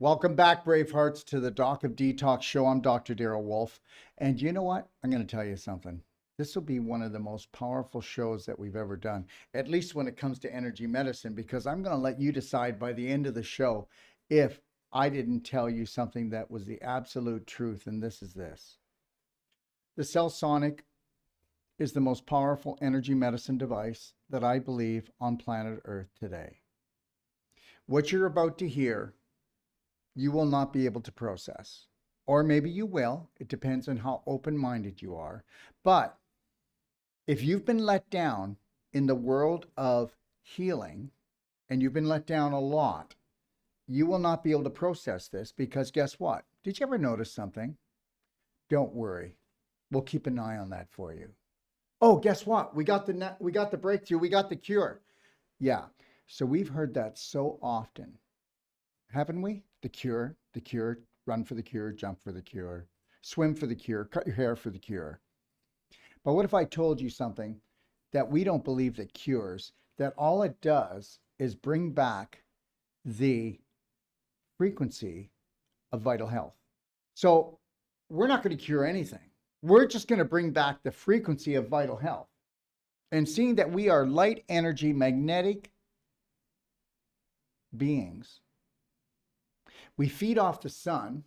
Welcome back, Bravehearts, to the Doc of Detox show. I'm Dr. Daryl Wolf. And you know what? I'm going to tell you something. This will be one of the most powerful shows that we've ever done, at least when it comes to energy medicine, because I'm going to let you decide by the end of the show if I didn't tell you something that was the absolute truth. And this is this. The CellSonic is the most powerful energy medicine device that I believe on planet Earth today. What you're about to hear, you will not be able to process. Or maybe you will. It depends on how open-minded you are. But if you've been let down in the world of healing, and you've been let down a lot, you will not be able to process this, because guess what? Did you ever notice something? Don't worry. We'll keep an eye on that for you. Oh, guess what? We got the breakthrough. We got the cure. Yeah. So we've heard that so often, haven't we? The cure, run for the cure, jump for the cure, swim for the cure, cut your hair for the cure. But what if I told you something that we don't believe that cures, that all it does is bring back the frequency of vital health? So we're not going to cure anything. We're just going to bring back the frequency of vital health. And seeing that we are light energy magnetic beings, we feed off the sun,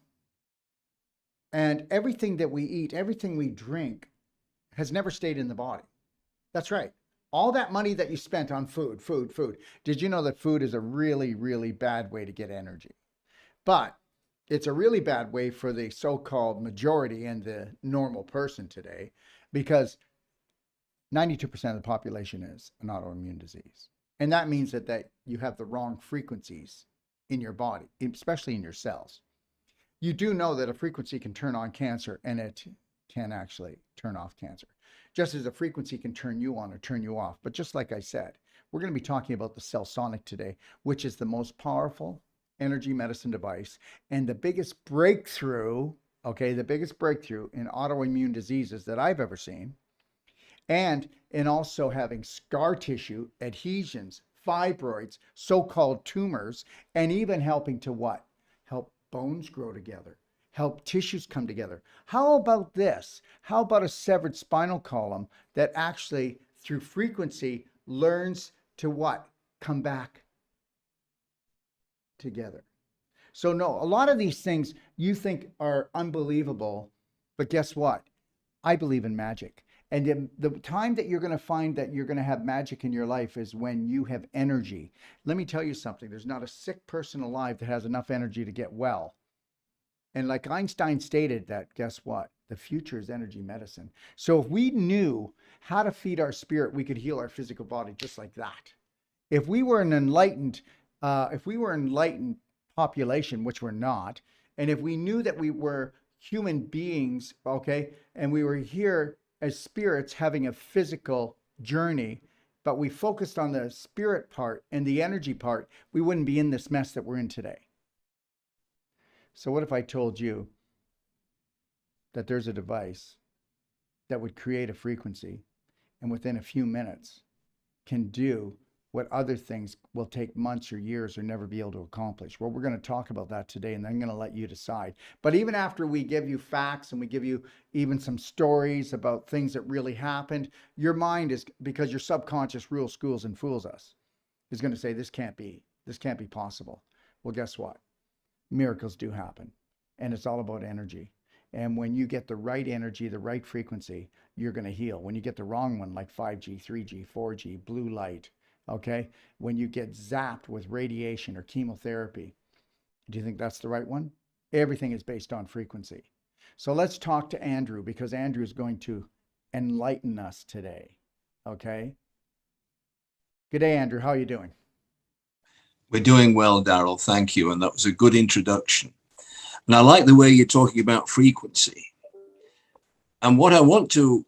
and everything that we eat, everything we drink has never stayed in the body. That's right. All that money that you spent on food. Did you know that food is a really, really bad way to get energy? But it's a really bad way for the so-called majority and the normal person today, because 92% of the population is an autoimmune disease. And that means that you have the wrong frequencies in your body, especially in your cells. You do know that a frequency can turn on cancer, and it can actually turn off cancer, just as a frequency can turn you on or turn you off. But just like I said, we're going to be talking about the CellSonic today, which is the most powerful energy medicine device and the biggest breakthrough, the biggest breakthrough in autoimmune diseases that I've ever seen, and in also having scar tissue, adhesions, fibroids, so-called tumors, and even helping to what? Help bones grow together, help tissues come together. How about this? How about a severed spinal column that actually, through frequency, learns to what? Come back together. So no, a lot of these things you think are unbelievable, but guess what? I believe in magic. And the time that you're going to find that you're going to have magic in your life is when you have energy. Let me tell you something. There's not a sick person alive that has enough energy to get well. And like Einstein stated that, guess what? The future is energy medicine. So if we knew how to feed our spirit, we could heal our physical body just like that. If we were an enlightened population, which we're not, and if we knew that we were human beings, and we were here as spirits having a physical journey, but we focused on the spirit part and the energy part, we wouldn't be in this mess that we're in today. So what if I told you that there's a device that would create a frequency and within a few minutes can do what other things will take months or years or never be able to accomplish? Well, we're going to talk about that today, and I'm going to let you decide. But even after we give you facts and we give you even some stories about things that really happened, your mind is, because your subconscious rules, schools, and fools us, is going to say, this can't be possible. Well, guess what? Miracles do happen, and it's all about energy. And when you get the right energy, the right frequency, you're going to heal. When you get the wrong one, like 5G, 3G, 4G, blue light, when you get zapped with radiation or chemotherapy, do you think that's the right one? Everything is based on frequency. So let's talk to Andrew, because Andrew is going to enlighten us today. Okay? Good day, Andrew. How are you doing? We're doing well, Daryl. Thank you. And that was a good introduction. And I like the way you're talking about frequency. And what I want to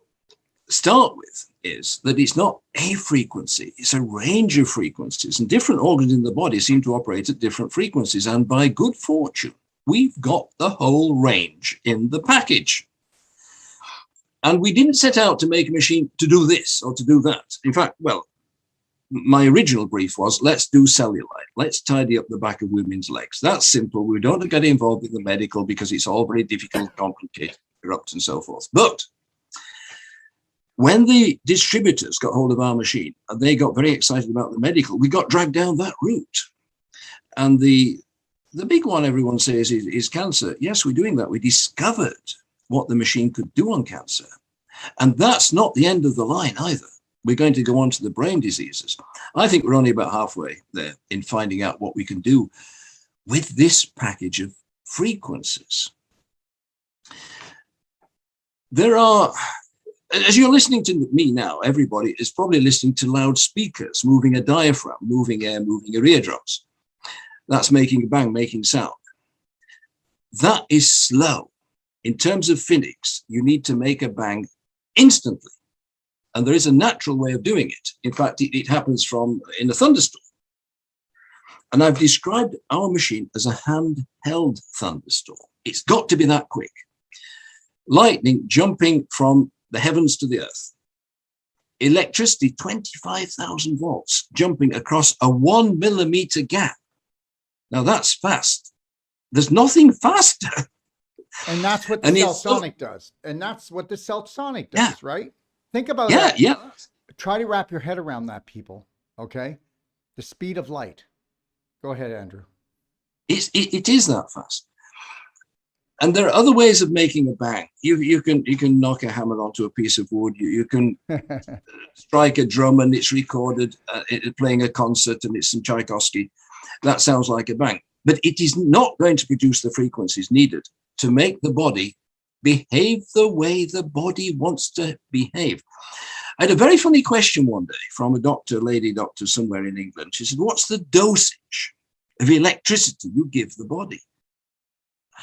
start with is that it's not a frequency, it's a range of frequencies, and different organs in the body seem to operate at different frequencies. And by good fortune, we've got the whole range in the package. And we didn't set out to make a machine to do this or to do that. In fact, well, my original brief was, let's do cellulite. Let's tidy up the back of women's legs. That's simple. We don't get involved in the medical because it's all very difficult, complicated, corrupt, and so forth. But when the distributors got hold of our machine and they got very excited about the medical, we got dragged down that route. And the big one everyone says is cancer. Yes, we're doing that. We discovered what the machine could do on cancer. And that's not the end of the line either. We're going to go on to the brain diseases. I think we're only about halfway there in finding out what we can do with this package of frequencies. There are, as you're listening to me now, everybody is probably listening to loudspeakers, moving a diaphragm, moving air, moving your eardrums. That's making a bang, making sound. That is slow. In terms of physics, you need to make a bang instantly. And there is a natural way of doing it. In fact, it happens in a thunderstorm. And I've described our machine as a handheld thunderstorm. It's got to be that quick. Lightning jumping from the heavens to the earth. Electricity, 25,000 volts, jumping across a 1 millimeter gap. Now that's fast. There's nothing faster. And that's what the CellSonic does. And that's what the CellSonic does, right? Think about that. Yeah. Try to wrap your head around that, people. Okay? The speed of light. Go ahead, Andrew. It is that fast. And there are other ways of making a bang. You can knock a hammer onto a piece of wood. You can strike a drum and it's recorded playing a concert and it's some Tchaikovsky. That sounds like a bang. But it is not going to produce the frequencies needed to make the body behave the way the body wants to behave. I had a very funny question one day from a lady doctor somewhere in England. She said, what's the dosage of electricity you give the body?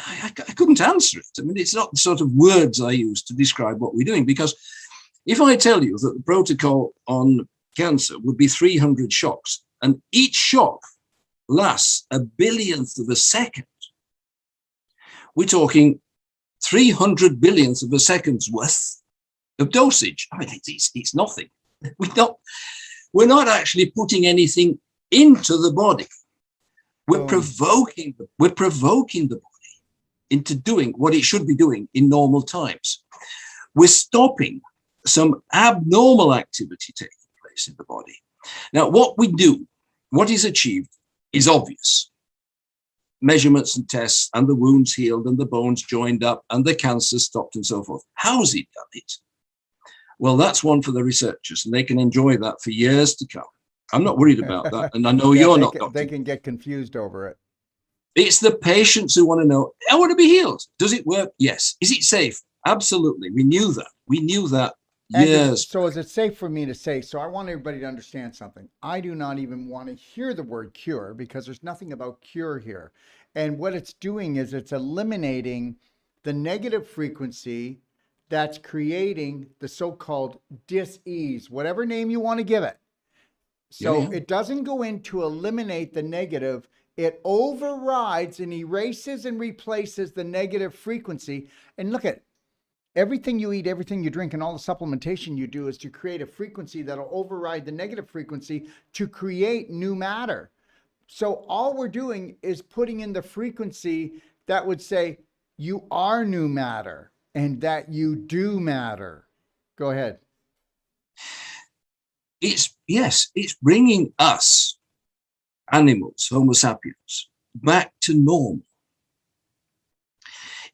I couldn't answer it. I mean, it's not the sort of words I use to describe what we're doing, because if I tell you that the protocol on cancer would be 300 shocks, and each shock lasts a billionth of a second, we're talking 300 billionths of a second's worth of dosage. I mean, it's nothing. We're not actually putting anything into the body. We're provoking the body into doing what it should be doing in normal times. We're stopping some abnormal activity taking place in the body. Now, what we do, what is achieved, is obvious. Measurements and tests, and the wounds healed, and the bones joined up, and the cancer stopped, and so forth. How's it done it? Well, that's one for the researchers, and they can enjoy that for years to come. I'm not worried about that, and I know you're not. They can get confused over it. It's the patients who want to know, I want to be healed. Does it work? Yes. Is it safe? Absolutely. We knew that. We knew that years. So is it safe for me to say, so I want everybody to understand something. I do not even want to hear the word cure, because there's nothing about cure here. And what it's doing is it's eliminating the negative frequency that's creating the so-called dis-ease, whatever name you want to give it. So it doesn't go in to eliminate the negative. It overrides and erases and replaces the negative frequency. And look at everything you eat, everything you drink, and all the supplementation you do is to create a frequency that'll override the negative frequency to create new matter. So all we're doing is putting in the frequency that would say you are new matter and that you do matter. Go ahead. It's bringing us animals, Homo sapiens, back to normal.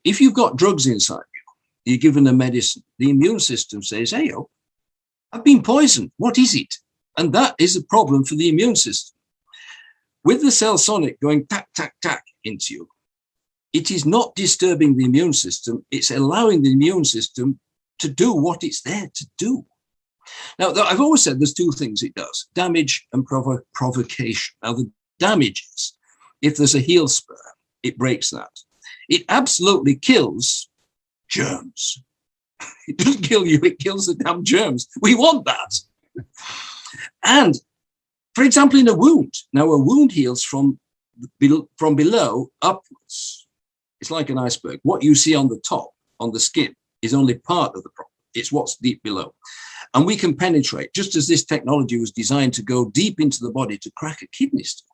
If you've got drugs inside you, you're given a medicine, the immune system says, hey, I've been poisoned. What is it? And that is a problem for the immune system. With the CellSonic going tack, tack, tack into you, it is not disturbing the immune system. It's allowing the immune system to do what it's there to do. Now, I've always said there's two things it does, damage and provocation. Now, the damage is, if there's a heel spur, it breaks that. It absolutely kills germs. It doesn't kill you, it kills the damn germs. We want that. And, for example, in a wound, now a wound heals from below upwards. It's like an iceberg. What you see on the top, on the skin, is only part of the problem. It's what's deep below. And we can penetrate, just as this technology was designed to go deep into the body to crack a kidney stone.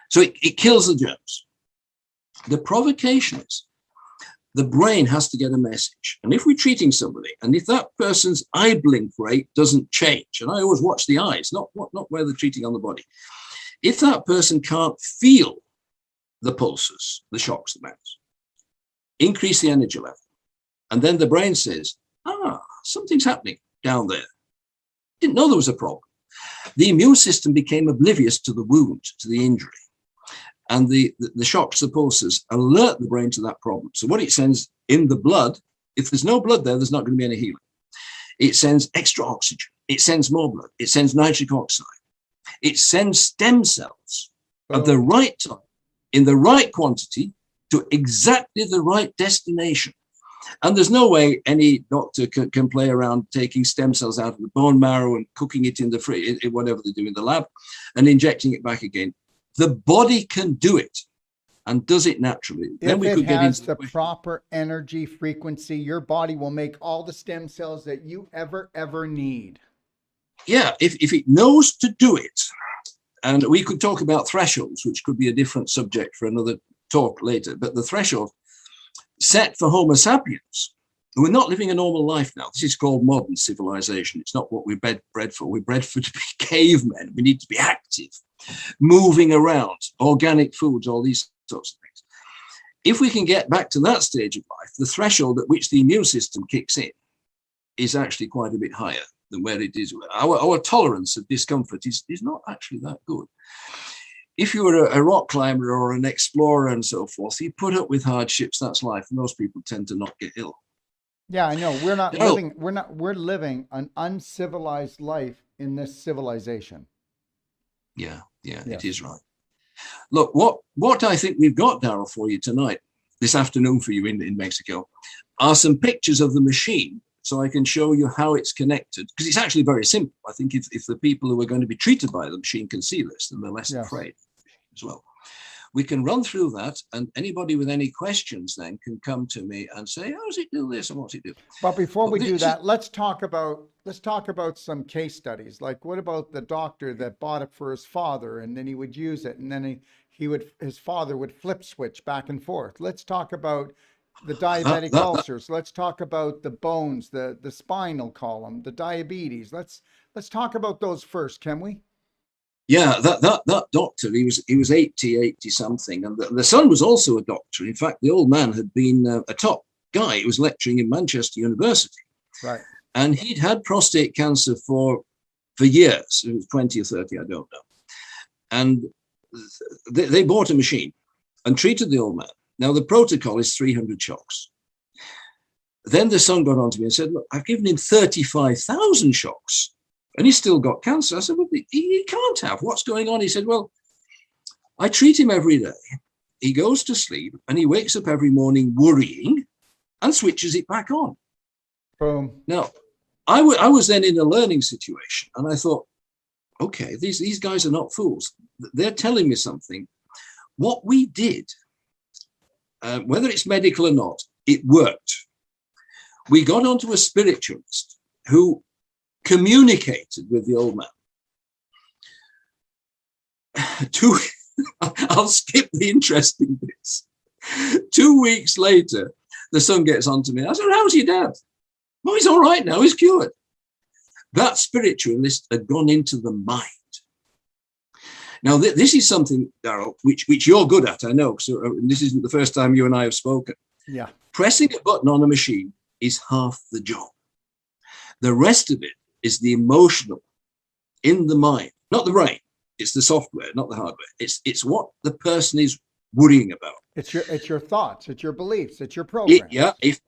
So it kills the germs. The provocation is the brain has to get a message. And if we're treating somebody, and if that person's eye blink rate doesn't change, and I always watch the eyes, not where they're treating on the body. If that person can't feel the pulses, the shocks, the bounce, increase the energy level. And then the brain says, something's happening down there. Didn't know there was a problem. The immune system became oblivious to the wound, to the injury. And the shocks, the pulses, alert the brain to that problem. So what it sends in the blood, if there's no blood there, there's not going to be any healing. It sends extra oxygen. It sends more blood. It sends nitric oxide. It sends stem cells at the right time, in the right quantity, to exactly the right destination. And there's no way any doctor can play around taking stem cells out of the bone marrow and cooking it in the fridge, whatever they do in the lab, and injecting it back again. The body can do it and does it naturally. Then we could get into the proper energy frequency, your body will make all the stem cells that you ever need. Yeah, if it knows to do it. And we could talk about thresholds, which could be a different subject for another talk later. But the threshold set for Homo sapiens, we're not living a normal life now. This is called modern civilization. It's not what we're bred for. We're bred for to be cavemen. We need to be active, moving around, organic foods, all these sorts of things. If we can get back to that stage of life, the threshold at which the immune system kicks in is actually quite a bit higher than where it is. Our tolerance of discomfort is not actually that good. If you were a rock climber or an explorer and so forth, you put up with hardships, that's life. And those people tend to not get ill. Yeah, I know. We're living an uncivilized life in this civilization. Yeah, it is right. Look, what I think we've got, Darryl, for you tonight, this afternoon for you in Mexico, are some pictures of the machine, so I can show you how it's connected, because it's actually very simple. I think if the people who are going to be treated by the machine can see this, then they're less afraid as well. We can run through that, and anybody with any questions then can come to me and say, how does it do this and what's it do? But before we do that, let's talk about some case studies. Like, what about the doctor that bought it for his father, and then he would use it, and then his father would flip switch back and forth. Let's talk about the diabetic ulcers. Let's talk about the bones, the spinal column, the diabetes. Let's talk about those first, can we? Yeah, that doctor, he was 80 something, and the son was also a doctor. In fact, the old man had been a top guy. He was lecturing in Manchester University, right? And he'd had prostate cancer for years. It was 20 or 30, I don't know. And they bought a machine and treated the old man. Now the protocol is 300 shocks. Then the son got on to me and said, "Look, I've given him 35,000 shocks." And he's still got cancer. I said, "Well, he can't have. What's going on?" He said, "Well, I treat him every day. He goes to sleep and he wakes up every morning worrying and switches it back on." Boom. Now, I was then in a learning situation, and I thought, okay, these guys are not fools. They're telling me something. What we did, whether it's medical or not, it worked. We got onto a spiritualist who communicated with the old man. I'll skip the interesting bits. 2 weeks later, the son gets on to me. I said, "How's your dad?" "Oh, he's all right now. He's cured." That spiritualist had gone into the mind. Now, this is something, Darryl, which you're good at, I know. So this isn't the first time you and I have spoken. Yeah. Pressing a button on a machine is half the job. The rest of it is the emotional in the mind, not the brain. It's the software, not the hardware. It's what the person is worrying about. It's your thoughts, it's your beliefs, it's your program. If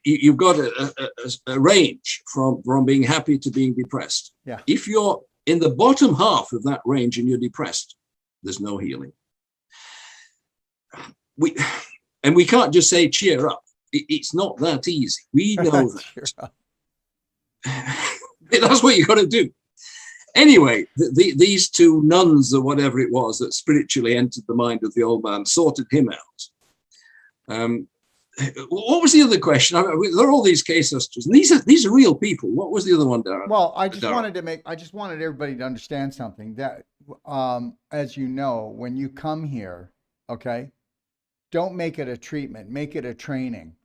you've got a range from being happy to being depressed. Yeah. If you're in the bottom half of that range and you're depressed, there's no healing. We can't just say cheer up. It's not that easy. We know that. That's what you got to do. Anyway, these two nuns or whatever it was that spiritually entered the mind of the old man sorted him out. what was the other question? There are all these case histories, and these are real people. What was the other one, Darren? Well, I just wanted everybody to understand something that, as you know, when you come here, okay, don't make it a treatment, make it a training.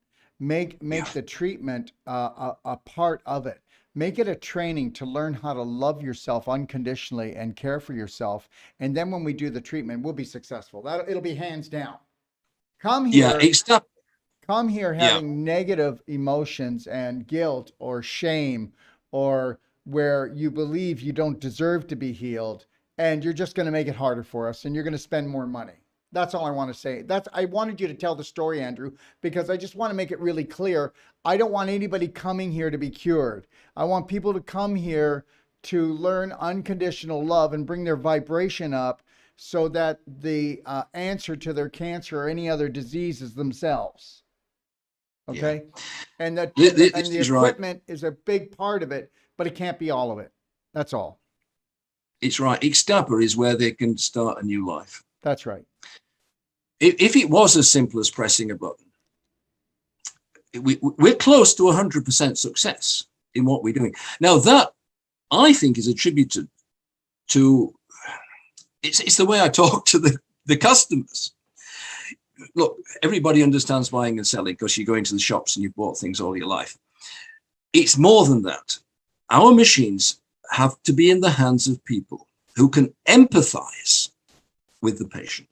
Make the treatment a part of it. Make it a training to learn how to love yourself unconditionally and care for yourself. And then when we do the treatment, we'll be successful. It'll be hands down. Come Yeah, here, Ixtapa. come here Yeah, having negative emotions and guilt or shame, or where you believe you don't deserve to be healed, and you're just going to make it harder for us, and you're going to spend more money. That's all I want to say. I wanted you to tell the story, Andrew, because I just want to make it really clear. I don't want anybody coming here to be cured. I want people to come here to learn unconditional love and bring their vibration up, so that the answer to their cancer or any other disease is themselves. Okay. yeah. And the This is right. equipment is a big part of it, but it can't be all of it. That's all. It's right. Ixtapa is where they can start a new life. That's right. If it was as simple as pressing a button, we're close to 100% success in what we're doing. Now, that I think is attributed to, it's the way I talk to the customers. Look, everybody understands buying and selling because you go into the shops and you've bought things all your life. It's more than that. Our machines have to be in the hands of people who can empathize with the patient.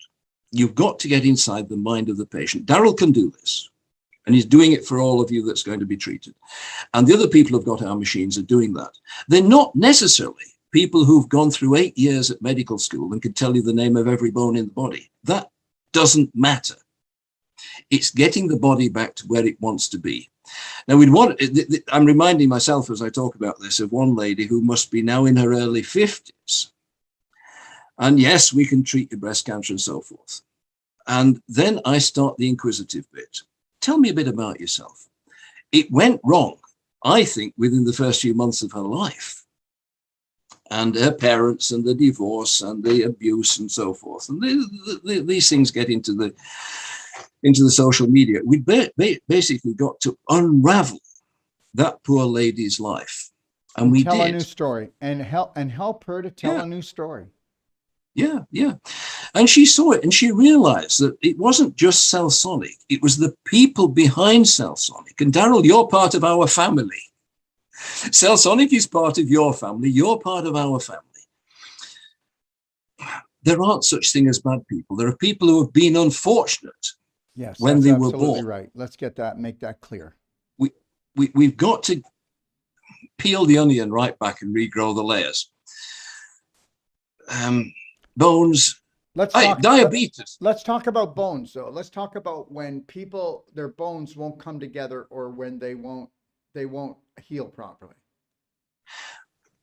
You've got to get inside the mind of the patient. Daryl can do this, and he's doing it for all of you that's going to be treated. And the other people who've got our machines are doing that. They're not necessarily people who've gone through 8 years at medical school and can tell you the name of every bone in the body. That doesn't matter. It's getting the body back to where it wants to be. Now, I'm reminding myself as I talk about this of one lady who must be now in her early 50s. And yes, we can treat your breast cancer and so forth. And then I start the inquisitive bit. Tell me a bit about yourself. It went wrong, I think, within the first few months of her life. And her parents and the divorce and the abuse and so forth. And these things get into the social media. We basically got to unravel that poor lady's life. And we tell did. A new story and help her to tell a new story. Yeah, yeah. And she saw it and she realized that it wasn't just CellSonic, it was the people behind CellSonic. And Daryl, you're part of our family. CellSonic is part of your family, you're part of our family. There aren't such thing as bad people. There are people who have been unfortunate when they were born. Right. Let's get that, make that clear. We've got to peel the onion right back and regrow the layers. Bones. Diabetes. Let's talk about bones, though. Let's talk about when people, their bones won't come together, or when they won't heal properly.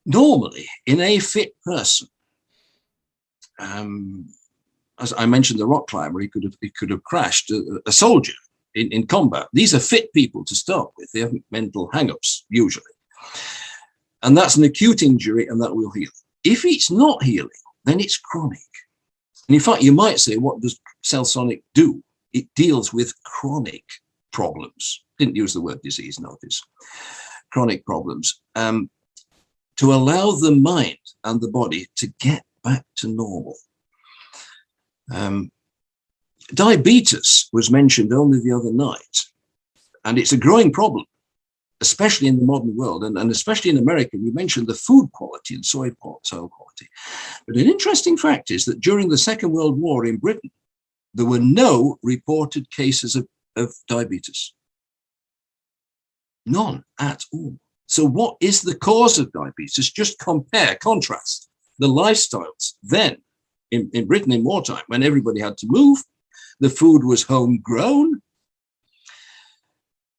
Normally, in a fit person, as I mentioned, the rock climber, he could have crashed a soldier in combat. These are fit people to start with. They have mental hang-ups usually, and that's an acute injury, and that will heal. If it's not healing, then it's chronic. And in fact, you might say, what does CellSonic do? It deals with chronic problems. Didn't use the word disease, notice. Chronic problems. To allow the mind and the body to get back to normal. Diabetes was mentioned only the other night, and it's a growing problem, especially in the modern world, and especially in America. We mentioned the food quality and soil quality. But an interesting fact is that during the Second World War in Britain, there were no reported cases of diabetes. None at all. So what is the cause of diabetes? Just contrast the lifestyles then in Britain in wartime, when everybody had to move, the food was homegrown,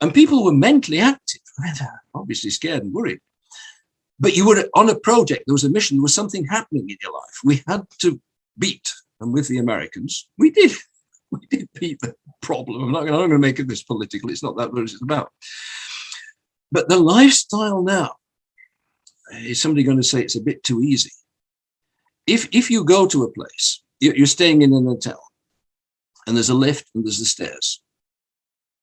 and people were mentally active, obviously scared and worried. But you were on a project, there was a mission, there was something happening in your life. We had to beat, and with the Americans, we did beat the problem. I'm not going to make it this political, it's not that what it's about. But the lifestyle now, is somebody going to say it's a bit too easy? If you go to a place, you're staying in an hotel, and there's a lift and there's the stairs,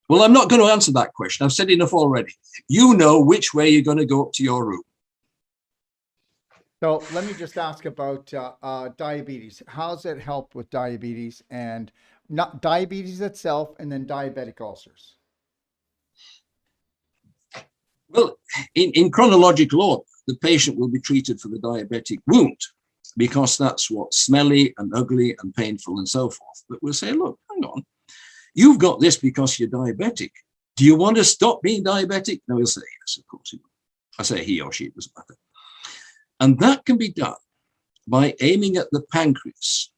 Well, I'm not going to answer that question. I've said enough already. You know which way you're going to go up to your room. So let me just ask about diabetes. How's it help with diabetes, and not diabetes itself, and then diabetic ulcers? Well, in chronological order, the patient will be treated for the diabetic wound because that's what's smelly and ugly and painful and so forth. But we'll say, look, hang on, you've got this because you're diabetic. Do you want to stop being diabetic? No, he'll say yes, of course he will. I say he or she, it doesn't matter. And that can be done by aiming at the pancreas.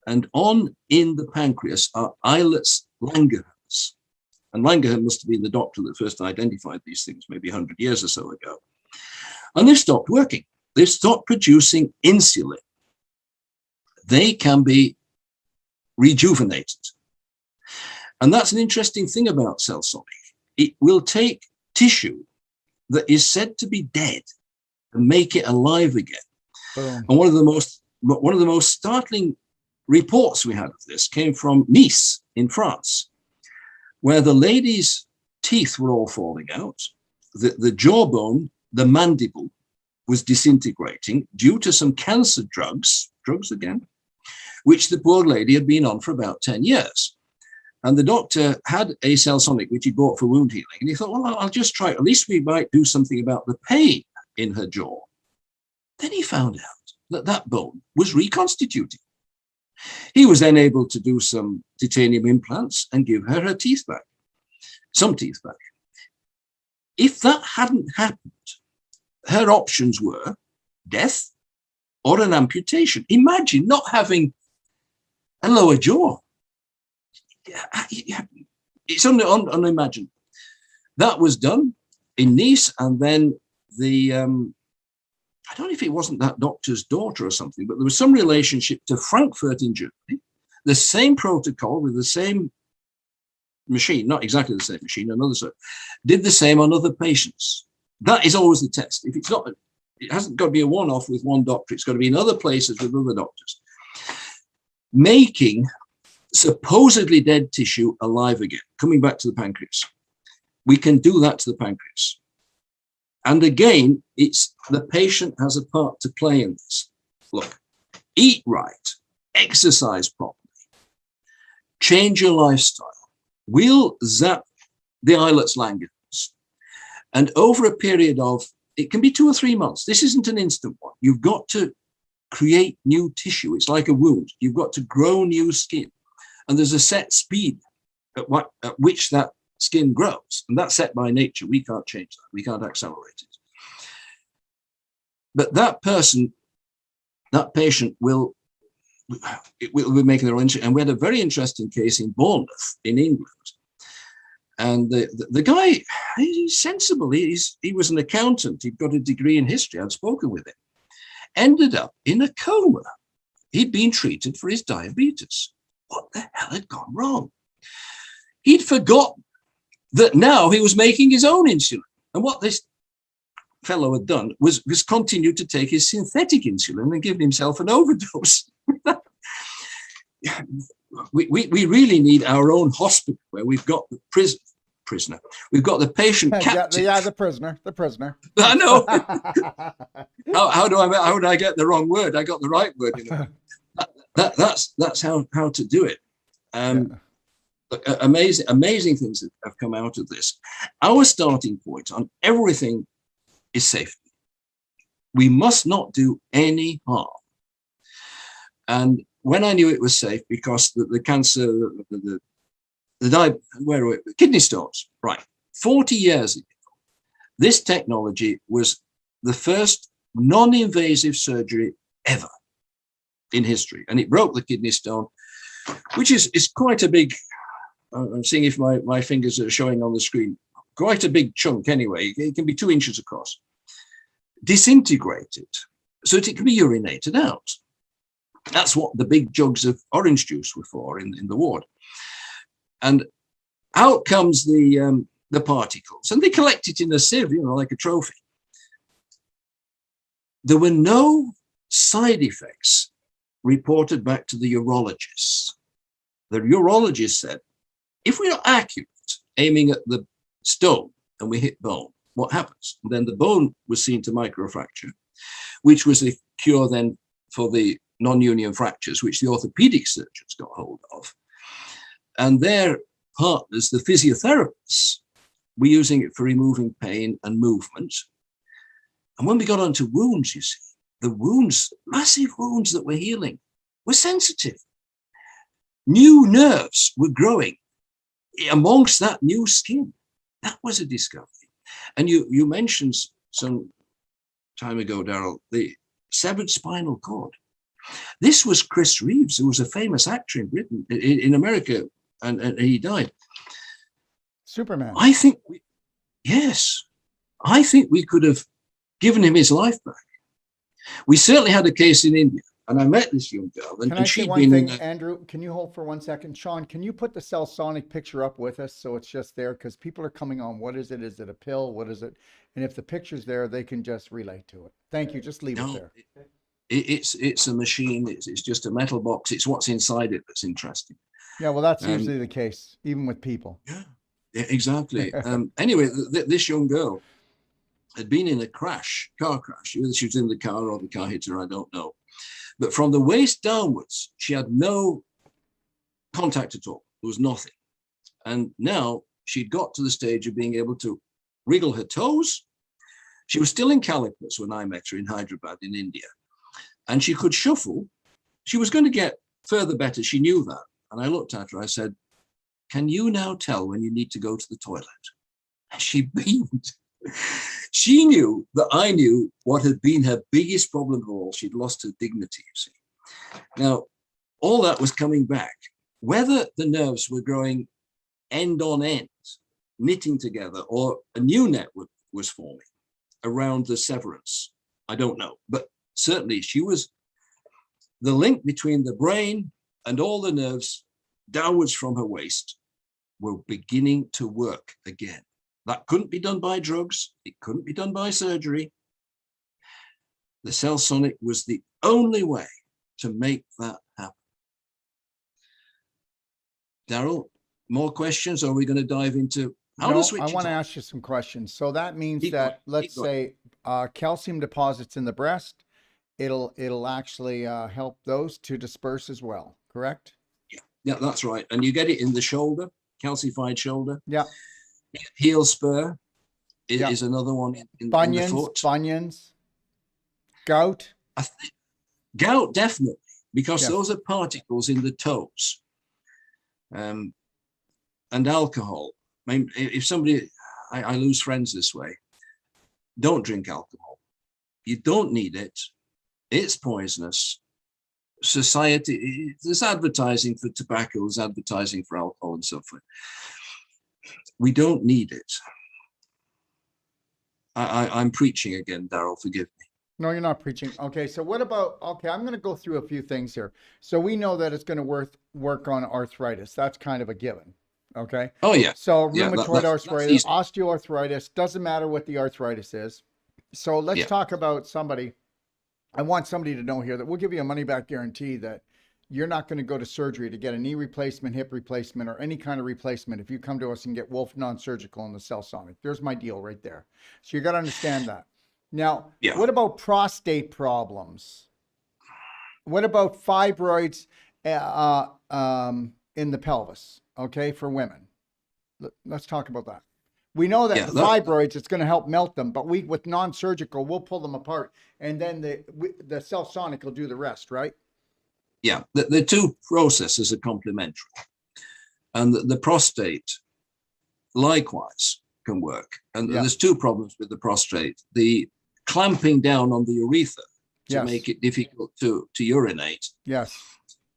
And in the pancreas are islets Langerhans. And Langerhans must have been the doctor that first identified these things maybe 100 years or so ago. And they've stopped working. They've stopped producing insulin. They can be rejuvenated. And that's an interesting thing about CellSonic. It will take tissue that is said to be dead and make it alive again. And one of the most startling reports we had of this came from Nice in France, where the lady's teeth were all falling out. The jawbone, the mandible, was disintegrating due to some cancer drugs again, which the poor lady had been on for about 10 years. And the doctor had a CellSonic, which he bought for wound healing. And he thought, well, I'll just try it. At least we might do something about the pain in her jaw. Then he found out that that bone was reconstituting. He was then able to do some titanium implants and give her her teeth back, some teeth back. If that hadn't happened, her options were death or an amputation. Imagine not having a lower jaw. It's unimaginable. That was done in Nice, and then I don't know if it wasn't that doctor's daughter or something, but there was some relationship to Frankfurt in Germany, the same protocol with the same machine, not exactly the same machine, another sort, did the same on other patients. That is always the test. If it's not, it hasn't got to be a one-off with one doctor. It's got to be in other places with other doctors. Making supposedly dead tissue alive again, coming back to the pancreas. We can do that to the pancreas. And again, it's the patient has a part to play in this. Look, eat right, exercise properly, change your lifestyle. We'll zap the islets Langerhans. And over a period of, it can be 2 or 3 months. This isn't an instant one. You've got to create new tissue. It's like a wound. You've got to grow new skin. And there's a set speed at which that skin grows. And that's set by nature. We can't change that. We can't accelerate it. But that person, that patient will be making their own. And we had a very interesting case in Bournemouth in England. And the guy, he's sensible. He was an accountant. He'd got a degree in history. I'd spoken with him. Ended up in a coma. He'd been treated for his diabetes. What the hell had gone wrong? He'd forgotten that now he was making his own insulin. And what this fellow had done was continued to take his synthetic insulin and given himself an overdose. We really need our own hospital where we've got the prisoner. We've got the patient captive. Yeah, the prisoner. I know. how do I get the wrong word? I got the right word. That's how to do it. Amazing things that have come out of this. Our starting point on everything is safety. We must not do any harm. And when I knew it was safe, because the cancer, the kidney stones, right? 40 years ago, this technology was the first non-invasive surgery ever in history, and it broke the kidney stone, which is quite a big. I'm seeing if my fingers are showing on the screen. Quite a big chunk anyway. It can be 2 inches across. Disintegrated so that it can be urinated out. That's what the big jugs of orange juice were for in the ward. And out comes the particles, and they collect it in a sieve, like a trophy. There were no side effects reported back to the urologists. The urologist said, if we are accurate aiming at the stone and we hit bone, what happens? And then the bone was seen to microfracture, which was a cure then for the non-union fractures, which the orthopedic surgeons got hold of. And their partners, the physiotherapists, were using it for removing pain and movement. And when we got onto wounds, you see, the wounds, massive wounds that were healing, were sensitive. New nerves were growing amongst that new skin. That was a discovery. And you mentioned some time ago, Daryl, the severed spinal cord. This was Chris Reeves, who was a famous actor in Britain, in America, and he died. Superman. I think, yes, I think we could have given him his life back. We certainly had a case in India, and I met this young girl. And, can I say one thing, Andrew? Can you hold for 1 second? Sean, can you put the CellSonic picture up with us so it's just there? Because people are coming on. What is it? Is it a pill? What is it? And if the picture's there, they can just relate to it. Thank you. Just leave it there. It's a machine. It's just a metal box. It's what's inside it that's interesting. Yeah, well, that's usually the case, even with people. Yeah, exactly. Anyway, this young girl had been in a car crash. Whether she was in the car or the car hit her, I don't know. But from the waist downwards, she had no contact at all. There was nothing. And now she'd got to the stage of being able to wriggle her toes. She was still in calipers when I met her in Hyderabad in India. And she could shuffle. She was going to get further better. She knew that. And I looked at her, I said, "Can you now tell when you need to go to the toilet?" And she beamed. She knew that I knew what had been her biggest problem of all. She'd lost her dignity, you see. Now, all that was coming back. Whether the nerves were growing end on end, knitting together, or a new network was forming around the severance, I don't know. But certainly she was the link between the brain and all the nerves downwards from her waist were beginning to work again. That couldn't be done by drugs. It couldn't be done by surgery. The CellSonic was the only way to make that happen. Daryl, more questions? Or are we going to dive into how to switch? I want to ask you some questions. So that means that, let's say, calcium deposits in the breast, it'll actually help those to disperse as well, correct? Yeah, that's right. And you get it in the shoulder, calcified shoulder. Yeah. Heel spur is another one in the foot. Bunions, gout. I think gout, definitely, because those are particles in the toes. And alcohol. I mean, if somebody, I lose friends this way, don't drink alcohol. You don't need it. It's poisonous. Society, there's advertising for tobacco, there's advertising for alcohol and so forth. We don't need it. I'm preaching again, Daryl, forgive me. No, you're not preaching. Okay, so what about, I'm going to go through a few things here. So we know that it's going to work on arthritis. That's kind of a given. Okay. Oh, yeah. So rheumatoid arthritis, osteoarthritis, doesn't matter what the arthritis is. So let's talk about somebody. I want somebody to know here that we'll give you a money back guarantee that you're not going to go to surgery to get a knee replacement, hip replacement, or any kind of replacement if you come to us and get Wolf Non-Surgical and the CellSonic. There's my deal right there. So you got to understand that. Now, what about prostate problems? What about fibroids in the pelvis, okay, for women? Let's talk about that. We know that the fibroids, it's going to help melt them, but with non-surgical, we'll pull them apart, and then the CellSonic will do the rest, right? Yeah, the two processes are complementary. And the prostate, likewise, can work. And there's two problems with the prostate. The clamping down on the urethra to make it difficult to urinate. Yes.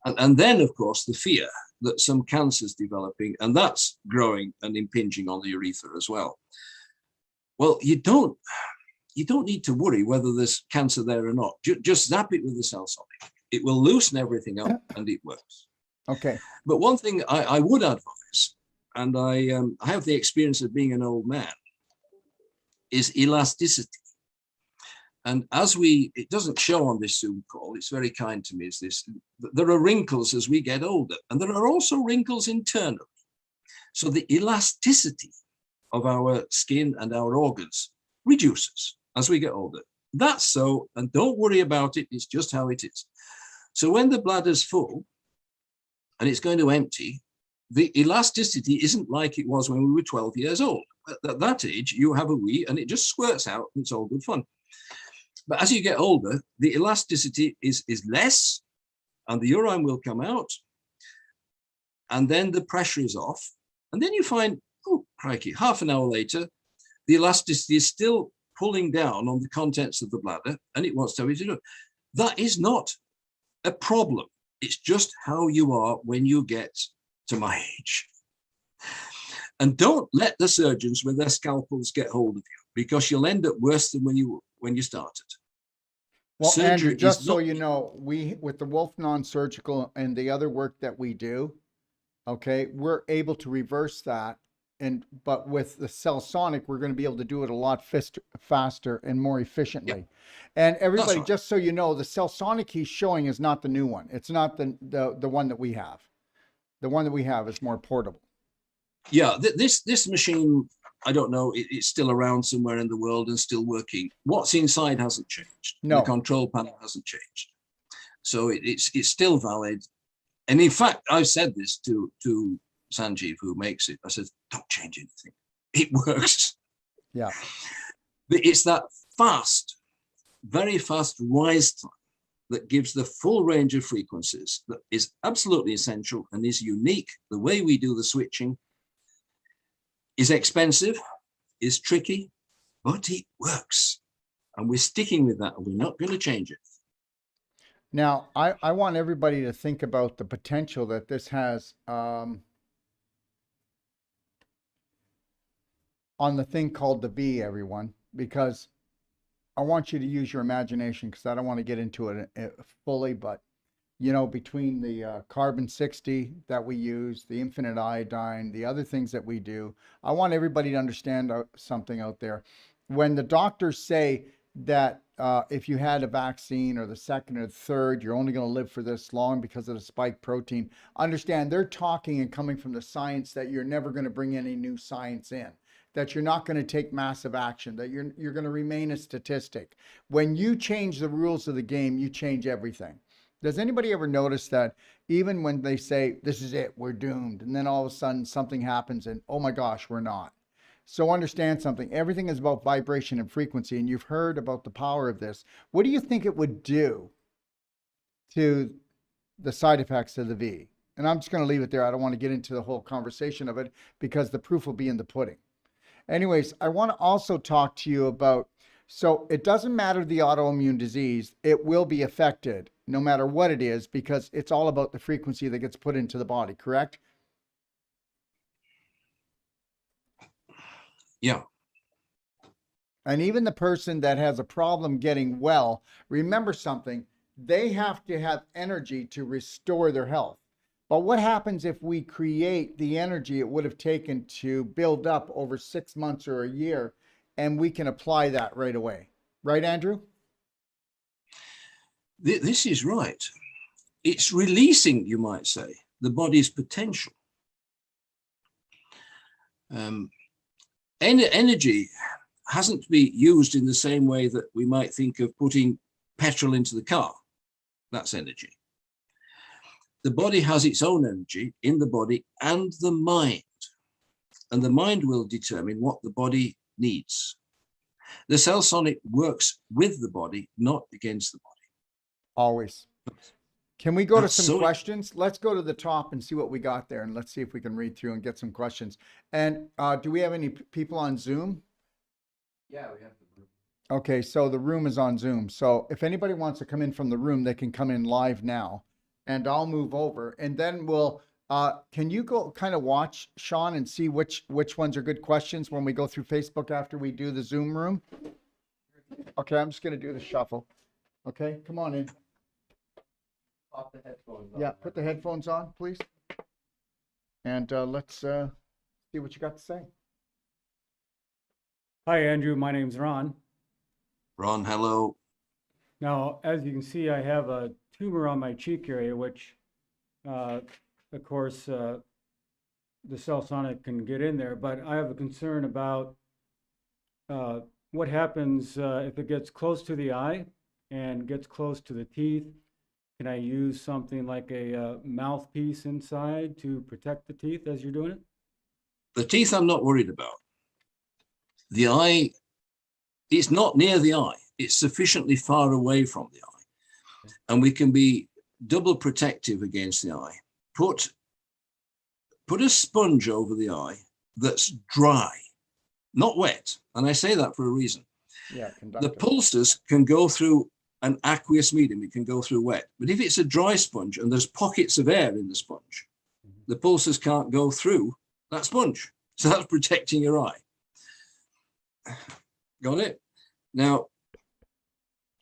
And then, of course, the fear that some cancer's developing, and that's growing and impinging on the urethra as well. Well, you don't need to worry whether there's cancer there or not. Just zap it with the CellSonic. It will loosen everything up, and it works. Okay. But one thing I would advise, and I have the experience of being an old man, is elasticity. And it doesn't show on this Zoom call, it's very kind to me, there are wrinkles as we get older, and there are also wrinkles internally. So the elasticity of our skin and our organs reduces as we get older. That's so, and don't worry about it. It's just how it is. So when the bladder's full and it's going to empty, the elasticity isn't like it was when we were 12 years old. At that age, you have a wee and it just squirts out and it's all good fun. But as you get older, the elasticity is less and the urine will come out and then the pressure is off. And then you find, oh, crikey, half an hour later, the elasticity is still pulling down on the contents of the bladder and it wants to have it to do. That is not a problem. It's just how you are when you get to my age. And don't let the surgeons with their scalpels get hold of you, because you'll end up worse than when you started. Well, Surgery Andrew, just is so not- you know, we, with the Wolf Non-Surgical and the other work that we do, okay, we're able to reverse that. But with the CellSonic, we're going to be able to do it a lot faster and more efficiently. And everybody, right. just so you know, the CellSonic he's showing is not the new one. It's not the one that we have. The one that we have is more portable. Yeah, this machine, I don't know, it's still around somewhere in the world and still working. What's inside hasn't changed. No. The control panel hasn't changed. So it's still valid. And in fact, I've said this to Sanjeev, who makes it. I said, don't change anything. It works. Yeah. But it's that fast, very fast rise time that gives the full range of frequencies that is absolutely essential and is unique. The way we do the switching is expensive, is tricky, but it works. And we're sticking with that and we're not going to change it. Now, I want everybody to think about the potential that this has on the thing called the V, everyone, because I want you to use your imagination, because I don't want to get into it fully, but you know, between the carbon 60 that we use, the infinite iodine, the other things that we do, I want everybody to understand something out there. When the doctors say that if you had a vaccine or the second or the third, you're only going to live for this long because of the spike protein, understand they're talking and coming from the science that you're never going to bring any new science in, that you're not going to take massive action, that you're going to remain a statistic. When you change the rules of the game, you change everything. Does anybody ever notice that even when they say, this is it, we're doomed, and then all of a sudden something happens and, oh my gosh, we're not. So understand something. Everything is about vibration and frequency, and you've heard about the power of this. What do you think it would do to the side effects of the V? And I'm just going to leave it there. I don't want to get into the whole conversation of it because the proof will be in the pudding. Anyways, I want to also talk to you about, so it doesn't matter the autoimmune disease, it will be affected no matter what it is, because it's all about the frequency that gets put into the body, correct? Yeah. And even the person that has a problem getting well, remember something, they have to have energy to restore their health. But what happens if we create the energy it would have taken to build up over 6 months or a year, and we can apply that right away? Right, Andrew? This is right. It's releasing, you might say, the body's potential. Energy hasn't to be used in the same way that we might think of putting petrol into the car. That's energy. The body has its own energy in the body and the mind. And the mind will determine what the body needs. The CellSonic works with the body, not against the body. Always. Can we go to some so questions? Let's go to the top and see what we got there, and let's see if we can read through and get some questions. And do we have any people on Zoom? Yeah, we have the room. Okay, so the room is on Zoom. So if anybody wants to come in from the room, they can come in live now, and I'll move over, and then we'll. Can you go kind of watch, Sean, and see which ones are good questions when we go through Facebook after we do the Zoom room? Okay, I'm just going to do the shuffle. Okay, come on in. Pop the headphones on. Yeah, put the headphones on, please. And let's see what you got to say. Hi, Andrew. My name's Ron. Ron, hello. Now, as you can see, I have a tumor on my cheek area, which, of course, the CellSonic can get in there, but I have a concern about what happens if it gets close to the eye and gets close to the teeth. Can I use something like a mouthpiece inside to protect the teeth as you're doing it? The teeth I'm not worried about. The eye, it's not near the eye. It's sufficiently far away from the eye. And we can be double protective against the eye. Put a sponge over the eye that's dry, not wet. And I say that for a reason. Yeah, The conductive. pulses can go through an aqueous medium. It can go through wet. But if it's a dry sponge and there's pockets of air in the sponge, the pulses can't go through that sponge. So that's protecting your eye. Got it? Now,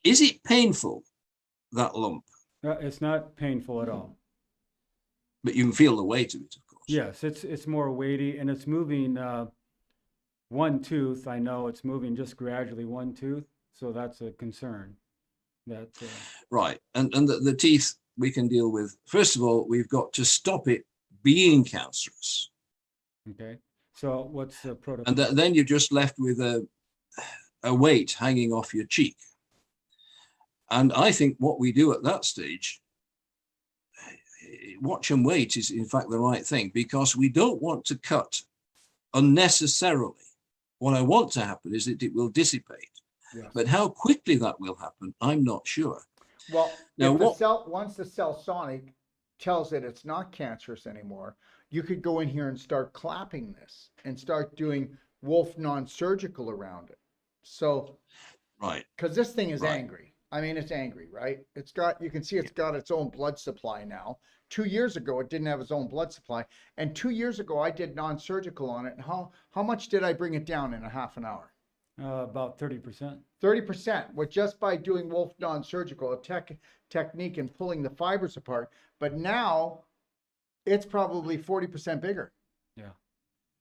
is it painful, that lump? It's not painful at all. But you can feel the weight of it, of course. Yes, it's more weighty, and it's moving one tooth. I know it's moving just gradually one tooth, so that's a concern. That Right. And the teeth we can deal with. First of all, we've got to stop it being cancerous. okay. So what's the protocol? And then you're just left with a weight hanging off your cheek. And I think what we do at that stage, watch and wait, is in fact the right thing, because we don't want to cut unnecessarily. What I want to happen is that it will dissipate. Yes. But how quickly that will happen, I'm not sure. Well, Now, once the CellSonic tells it it's not cancerous anymore, you could go in here and start clapping this and start doing Wolf non-surgical around it. So, Right. because this thing is Right. angry. I mean, it's angry, right? It's got, you can see it's got its own blood supply now. 2 years ago, it didn't have its own blood supply. And 2 years ago, I did non-surgical on it. And how much did I bring it down in a half an hour? About 30%. 30%, with just by doing Wolf non-surgical, a technique and pulling the fibers apart. But now it's probably 40% bigger. Yeah.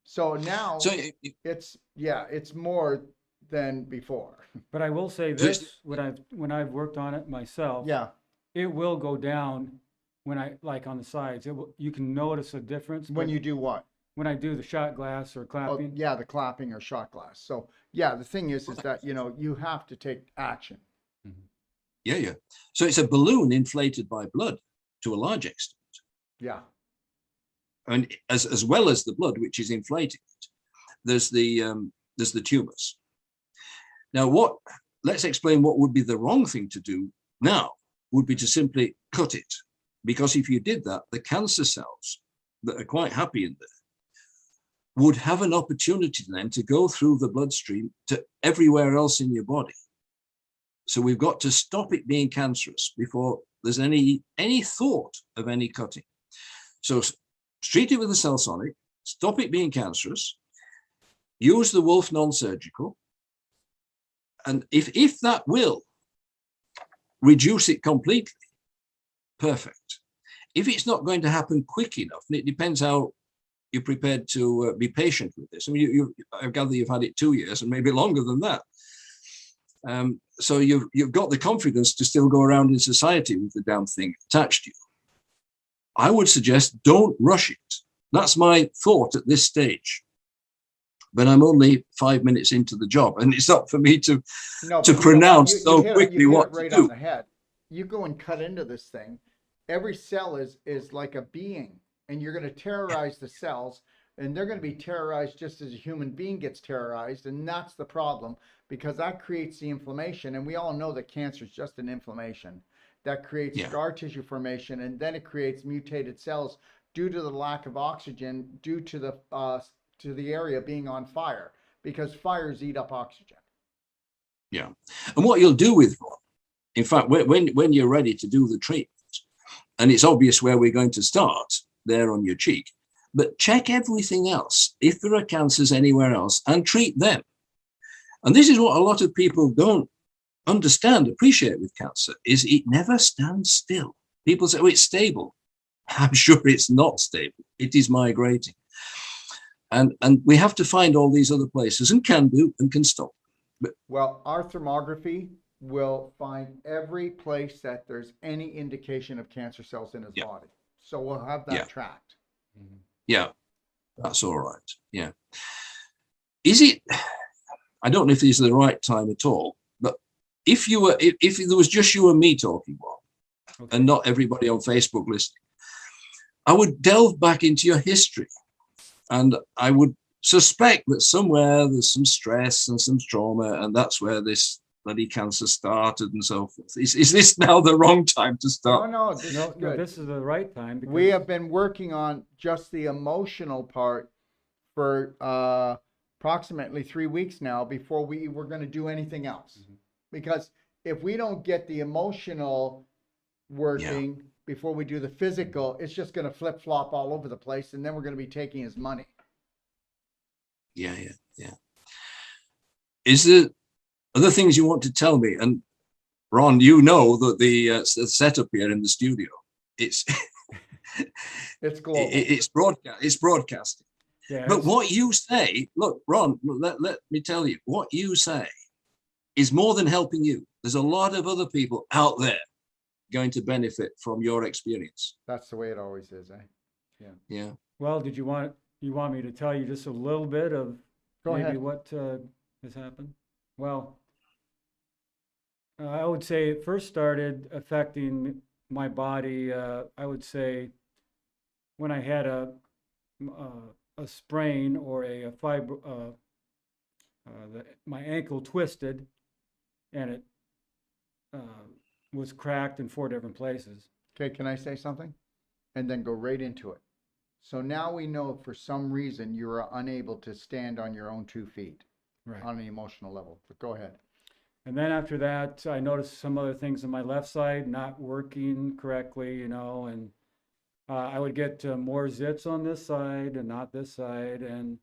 So now So it's more than before. But I will say So it's- this: when I've worked on it myself, Yeah. it will go down when I like on the sides. You can notice a difference When but you do what? when I do the shot glass or Oh, clapping. yeah, the clapping or shot glass. So yeah, the thing is that, you have to take action. yeah. So it's a balloon inflated by blood to a large extent. Yeah. And as well as the blood, which is inflating it, there's the tumors. Now, let's explain what would be the wrong thing to do now would be to simply cut it. Because if you did that, the cancer cells that are quite happy in there would have an opportunity then to go through the bloodstream to everywhere else in your body. So we've got to stop it being cancerous before there's any thought of any cutting. So treat it with the CellSonic, stop it being cancerous, use the Wolf non-surgical, and if that will reduce it completely, perfect. If it's not going to happen quick enough, and it depends how you're prepared to be patient with this. I mean, I gather you've had it 2 years and maybe longer than that. So you've got the confidence to still go around in society with the damn thing attached to you. I would suggest don't rush it. That's my thought at this stage. But I'm only 5 minutes into the job, and it's not for me to pronounce so quickly what to do. On the head. You go and cut into this thing. Every cell is like a being, and you're going to terrorize the cells, and they're going to be terrorized just as a human being gets terrorized, and that's the problem, because that creates the inflammation, and we all know that cancer is just an inflammation that creates scar tissue formation, and then it creates mutated cells due to the lack of oxygen, due to the area being on fire, because fires eat up oxygen. Yeah, and what you'll do with one, in fact, when you're ready to do the treatment, and it's obvious where we're going to start, there on your cheek, but check everything else. If there are cancers anywhere else, and treat them. And this is what a lot of people don't appreciate with cancer, is it never stands still. People say, oh, it's stable. I'm sure it's not stable. It is migrating. And we have to find all these other places, and can stop. But, well, our thermography will find every place that there's any indication of cancer cells in his body. So we'll have that tracked. Yeah. That's all right. Yeah. Is it, I don't know if this is the right time at all, but if there was just you and me talking, Bob, Okay. and not everybody on Facebook listening, I would delve back into your history, and I would suspect that somewhere there's some stress and some trauma, and that's where this bloody cancer started and so forth. Is this now the wrong time to No, start? no, this No, is no, good. this is the right time We because have been working on just the emotional part for approximately 3 weeks now before we were going to do anything else. Because if we don't get the emotional working before we do the physical, it's just going to flip flop all over the place, and then we're going to be taking his money. Yeah. Is there other things you want to tell me? And Ron, you know that the setup here in the studio, it's It's global. it's broadcasting. yeah, But it's- what you say, look, Ron, let me tell you, what you say is more than helping you. There's a lot of other people out there going to benefit from your experience. That's the way it always is, eh? Yeah. well, did you want me to tell you just a little bit of Go maybe ahead. what has happened? Well, I would say it first started affecting my body. I would say when I had a sprain or a fibro, my ankle twisted, and it was cracked in 4 different places. Okay, can I say something? And then go right into it. So now we know for some reason you are unable to stand on your own 2 feet Right. on an emotional level. But go ahead. And then after that, I noticed some other things on my left side not working correctly, and I would get more zits on this side and not this side. And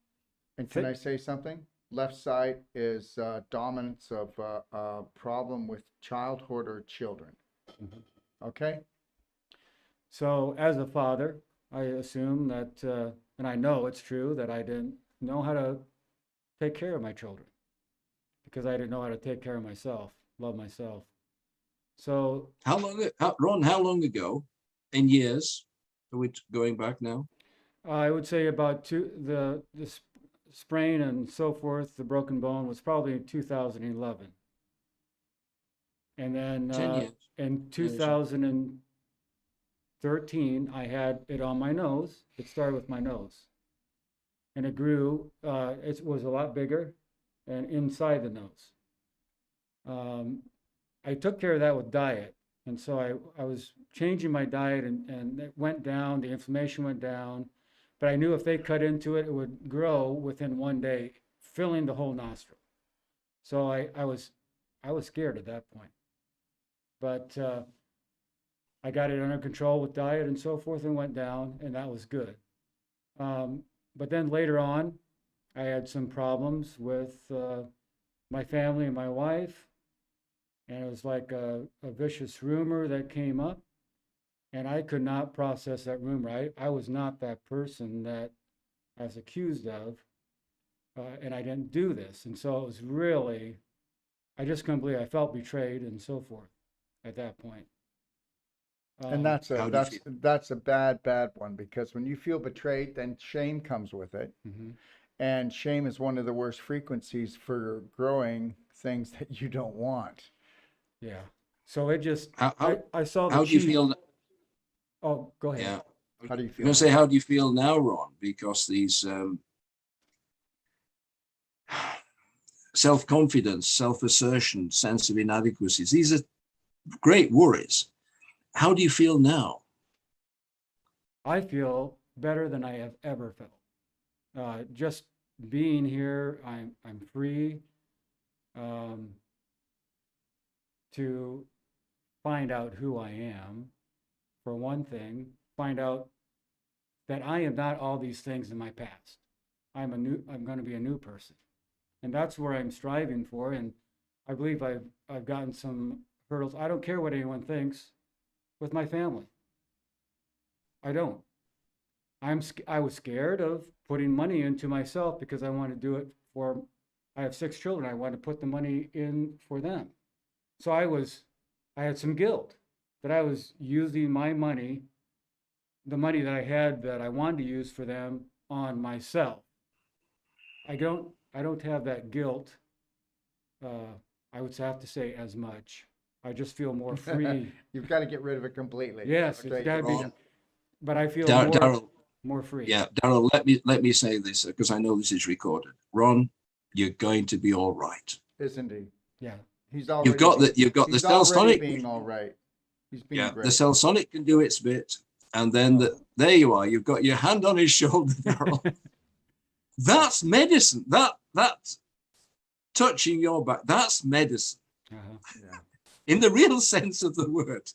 And can I say something? Left side is dominance of a problem with childhood or children. Okay? so as a father, I assume that, and I know it's true, that I didn't know how to take care of my children because I didn't know how to take care of myself, love myself. So Ron, how long ago in years are we going back now? I would say about the sprain and so forth, the broken bone was probably in 2011. And then 10 years. in 2013, I had it on my nose. It started with my nose. And it grew, it was a lot bigger and inside the nose. I took care of that with diet. And so I was changing my diet and it went down, the inflammation went down. But I knew if they cut into it, it would grow within 1 day, filling the whole nostril. So I was scared at that point. But I got it under control with diet and so forth and went down, and that was good. But then later on, I had some problems with my family and my wife, and it was like a vicious rumor that came up, and I could not process that rumor. I was not that person that I was accused of, and I didn't do this. And so it was really, I just couldn't believe I felt betrayed and so forth at that point. And that's How do you feel? that's a bad one, because when you feel betrayed, then shame comes with it. Mhm. And shame is one of the worst frequencies for growing things that you don't want. Yeah. So it just, How I saw the how do you cheat. feel? Oh, go ahead. Yeah. How do you I'm feel? going to say, how do you feel now, Ron? Because these self-confidence, self-assertion, sense of inadequacies, these are great worries. How do you feel now? I feel better than I have ever felt. Just being here, I'm free to find out who I am, for one thing, find out that I am not all these things in my past. I'm going to be a new person. And that's where I'm striving for. And I believe I've gotten some hurdles. I don't care what anyone thinks with my family. I don't. I was scared of putting money into myself because I want to do it for, I have 6 children. I want to put the money in for them. So I had some guilt that I was using my money, the money that I had that I wanted to use for them, on myself. I don't have that guilt. I would have to say as much. I just feel more free. You've got to get rid of it completely. Yes, it's Okay. got to be, Ron, but I feel Daryl, more free. yeah, Daryl, let me say this because I know this is recorded. Ron, you're going to be all right. Isn't he? Yeah. He's already You've got the he's already CellSonic. being all right. He's being Yeah, great. the CellSonic can do its bit, and then there you are. You've got your hand on his shoulder, Daryl. That's medicine. That's touching your back. That's medicine Yeah. in the real sense of the word.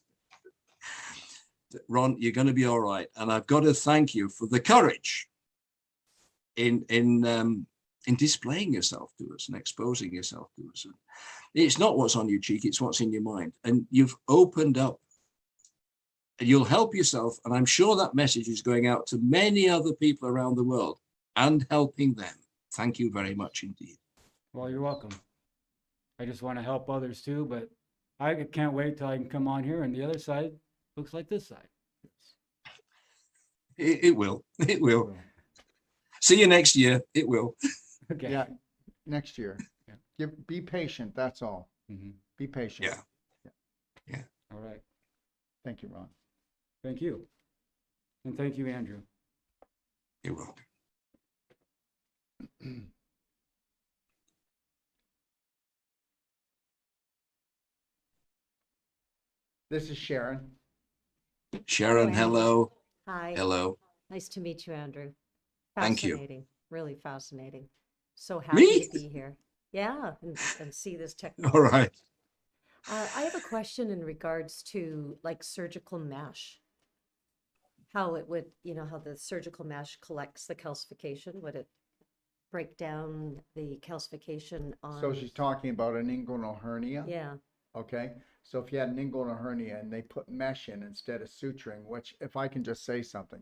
Ron, you're going to be all right, and I've got to thank you for the courage in displaying yourself to us and exposing yourself to us. It's not what's on your cheek; it's what's in your mind, and you've opened up. And you'll help yourself, and I'm sure that message is going out to many other people around the world and helping them. Thank you very much indeed. Well, you're welcome. I just want to help others too, but I can't wait till I can come on here and the other side looks like this side. It will. It will. See you next year. It will. Okay. Yeah. Next year. Yeah. Be patient. That's all. Mhm. Be patient. Yeah. All right. Thank you, Ron. Thank you. And thank you, Andrew. You're welcome. This is Sharon. Sharon, hello. Hi. Hello. Nice to meet you, Andrew. Thank you. Fascinating. Really fascinating. So happy Me? to be here. Yeah, and see this All technology. right. I have a question in regards to like surgical mesh. How it would, how the surgical mesh collects the calcification. Would it break down the calcification on? So she's talking about an inguinal hernia. Yeah. Okay. So if you had an inguinal hernia and they put mesh in instead of suturing, which if I can just say something,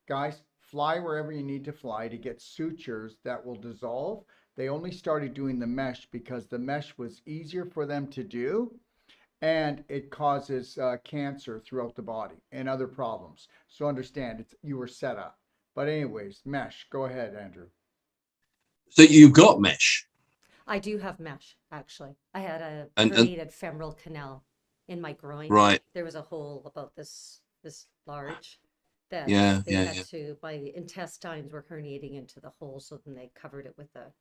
guys, fly wherever you need to fly to get sutures that will dissolve. They only started doing the mesh because the mesh was easier for them to do, and it causes cancer throughout the body and other problems. So understand, you were set up. But anyways, mesh. Go ahead, Andrew. So you've got mesh. I do have mesh, actually. I had a And- herniated femoral canal in my groin. Right. There was a hole about this large that Yeah, they yeah, had yeah. to, my intestines were herniating into the hole, so then they covered it with a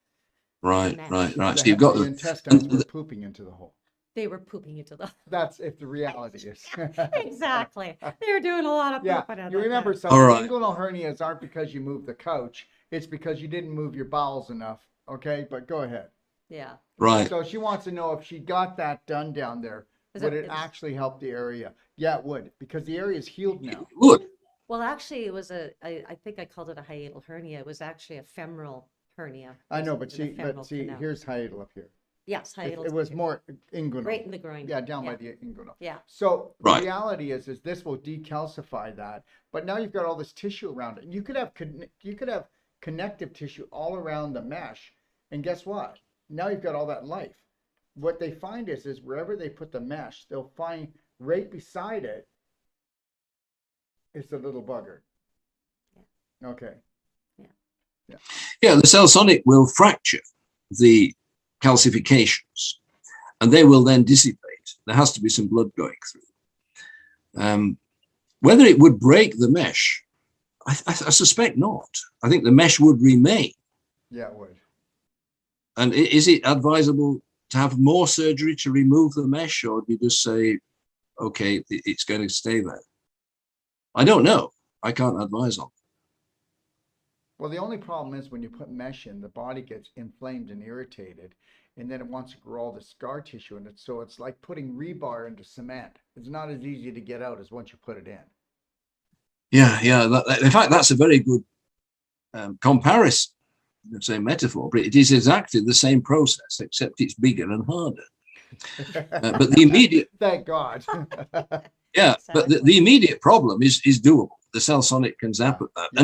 Right. mesh. So you've got the the intestines were pooping into the hole. They were pooping into the That's if the reality is. exactly. They were doing a lot of Yeah, pooping. you remember something. something. All right. Inguinal hernias aren't because you moved the couch. It's because you didn't move your bowels enough. Okay, but go ahead. Yeah. right. So she wants to know if she got that done down there, Is would it- it actually help the area? Yeah, it would, because the area is healed now. Good. Well, actually, it was I think I called it a hiatal hernia. It was actually a femoral hernia. I know, It but was in the femoral canal. here's hiatal up here. Yes, hiatal. It was more inguinal. right in the groin. Yeah, down by the inguinal. Yeah. So the Right. reality is this will decalcify that, but now you've got all this tissue around it. You could have connective tissue all around the mesh, and guess what? Now you've got all that life. What they find is wherever they put the mesh, they'll find right beside it is the little bugger. Yeah. Okay. Yeah, the CellSonic will fracture the calcifications, and they will then dissipate. There has to be some blood going through. Whether it would break the mesh, I suspect not. I think the mesh would remain. Yeah, it would. And is it advisable to have more surgery to remove the mesh, or do you just say, okay, it's going to stay there? I don't know. I can't advise on. Well, the only problem is when you put mesh in, the body gets inflamed and irritated, and then it wants to grow all the scar tissue in it. So it's like putting rebar into cement. It's not as easy to get out as once you put it in. Yeah. In fact, that's a very good comparison, say metaphor, but it is exactly the same process, except it's bigger and harder. But the immediate, Thank God. yeah, but the immediate problem is doable. The CellSonic can zap at that, Yeah.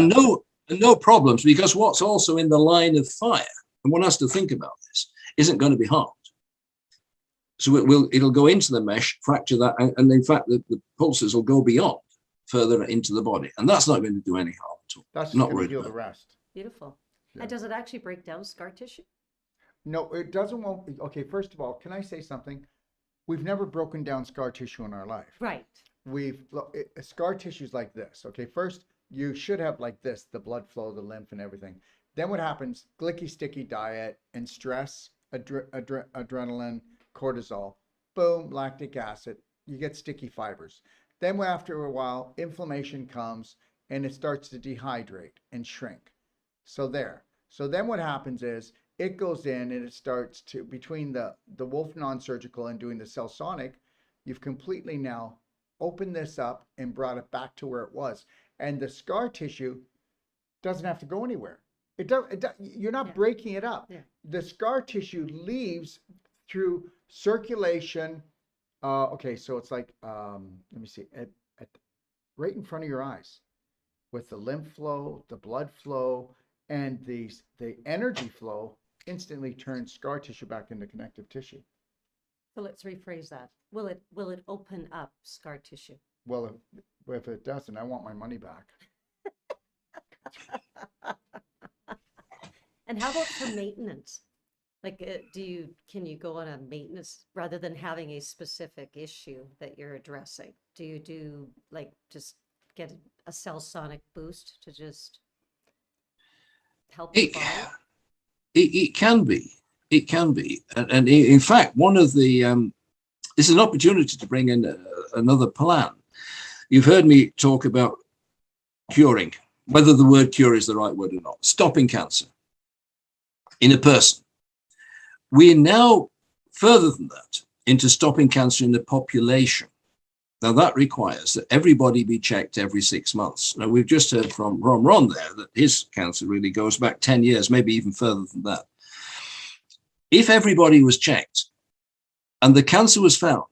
and no problems, because what's also in the line of fire, and one has to think about this, isn't going to be harmed. So it'll go into the mesh, fracture that, and in fact the pulses will go beyond, further into the body, and that's not going to do any harm at all. That's just Not going to worried heal about the rest. beautiful. Yeah. And does it actually break down scar tissue? No, it doesn't. Okay, first of all, can I say something? We've never broken down scar tissue in our life. Right. Scar tissue's like this. Okay, first you should have like this, the blood flow, the lymph, and everything. Then what happens? Glicky, sticky diet and stress, adrenaline, cortisol, boom, lactic acid. You get sticky fibers. Then after a while, inflammation comes and it starts to dehydrate and shrink. So there. So then what happens is it goes in and it starts to, between the Wolf non-surgical and doing the CellSonic, you've completely now opened this up and brought it back to where it was. And the scar tissue doesn't have to go anywhere. You're not breaking it up. Yeah. The scar tissue leaves through circulation. Okay, so it's like, let me see, right in front of your eyes with the lymph flow, the blood flow, and the energy flow instantly turns scar tissue back into connective tissue. So let's rephrase that. Will it open up scar tissue? Well, if it doesn't, I want my money back. And how about for maintenance? Like, can you go on a maintenance rather than having a specific issue that you're addressing? Do you do like just get a CellSonic boost to just help you follow? It can be. It can be. And in fact, one of the, this is an opportunity to bring in another plan. You've heard me talk about curing, whether the word cure is the right word or not, stopping cancer in a person. We're now further than that into stopping cancer in the population. Now that requires that everybody be checked every 6 months. Now we've just heard from Ron there that his cancer really goes back 10 years, maybe even further than that. If everybody was checked and the cancer was found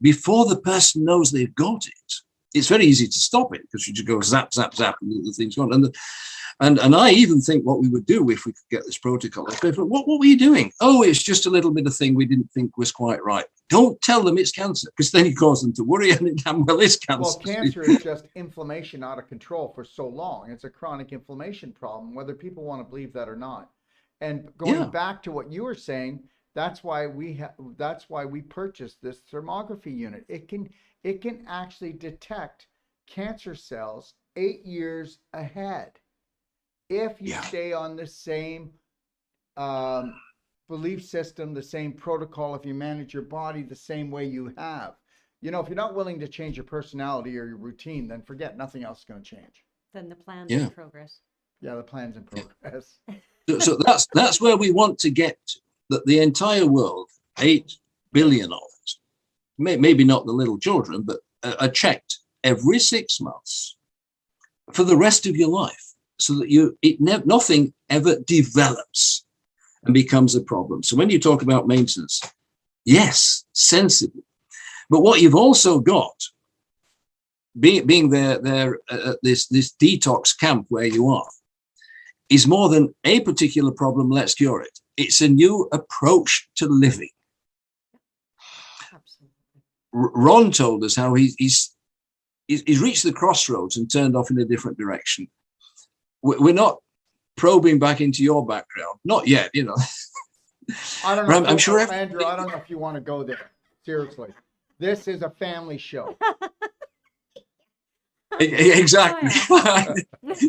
before the person knows they've got it, it's very easy to stop it because you just go zap, zap, zap, and the thing's gone. And I even think what we would do if we could get this protocol, what were you doing? Oh, it's just a little bit of thing we didn't think was quite right. Don't tell them it's cancer, because then you cause them to worry, and it damn well is cancer. Well, cancer is just inflammation out of control for so long. It's a chronic inflammation problem, whether people want to believe that or not. And going back to what you were saying, that's why we purchased this thermography unit. It can actually detect cancer cells 8 years ahead if you stay on the same belief system, the same protocol, if you manage your body the same way you have. You know, if you're not willing to change your personality or your routine, then forget, nothing else is going to change. Then the plan's in progress. Yeah, the plan's in progress. So that's where we want to get to, that the entire world, 8 billion of us, maybe not the little children, but are checked every 6 months for the rest of your life, so that nothing ever develops and becomes a problem. So when you talk about maintenance, yes, sensibly. But what you've also got, being there at this detox camp where you are, is more than a particular problem, let's cure it. It's a new approach to living. Absolutely. Ron told us how he's reached the crossroads and turned off in a different direction. We're not probing back into your background, not yet, you know. I don't know. I'm sure Andrew, I don't know if you want to go there. Seriously, this is a family show. Exactly.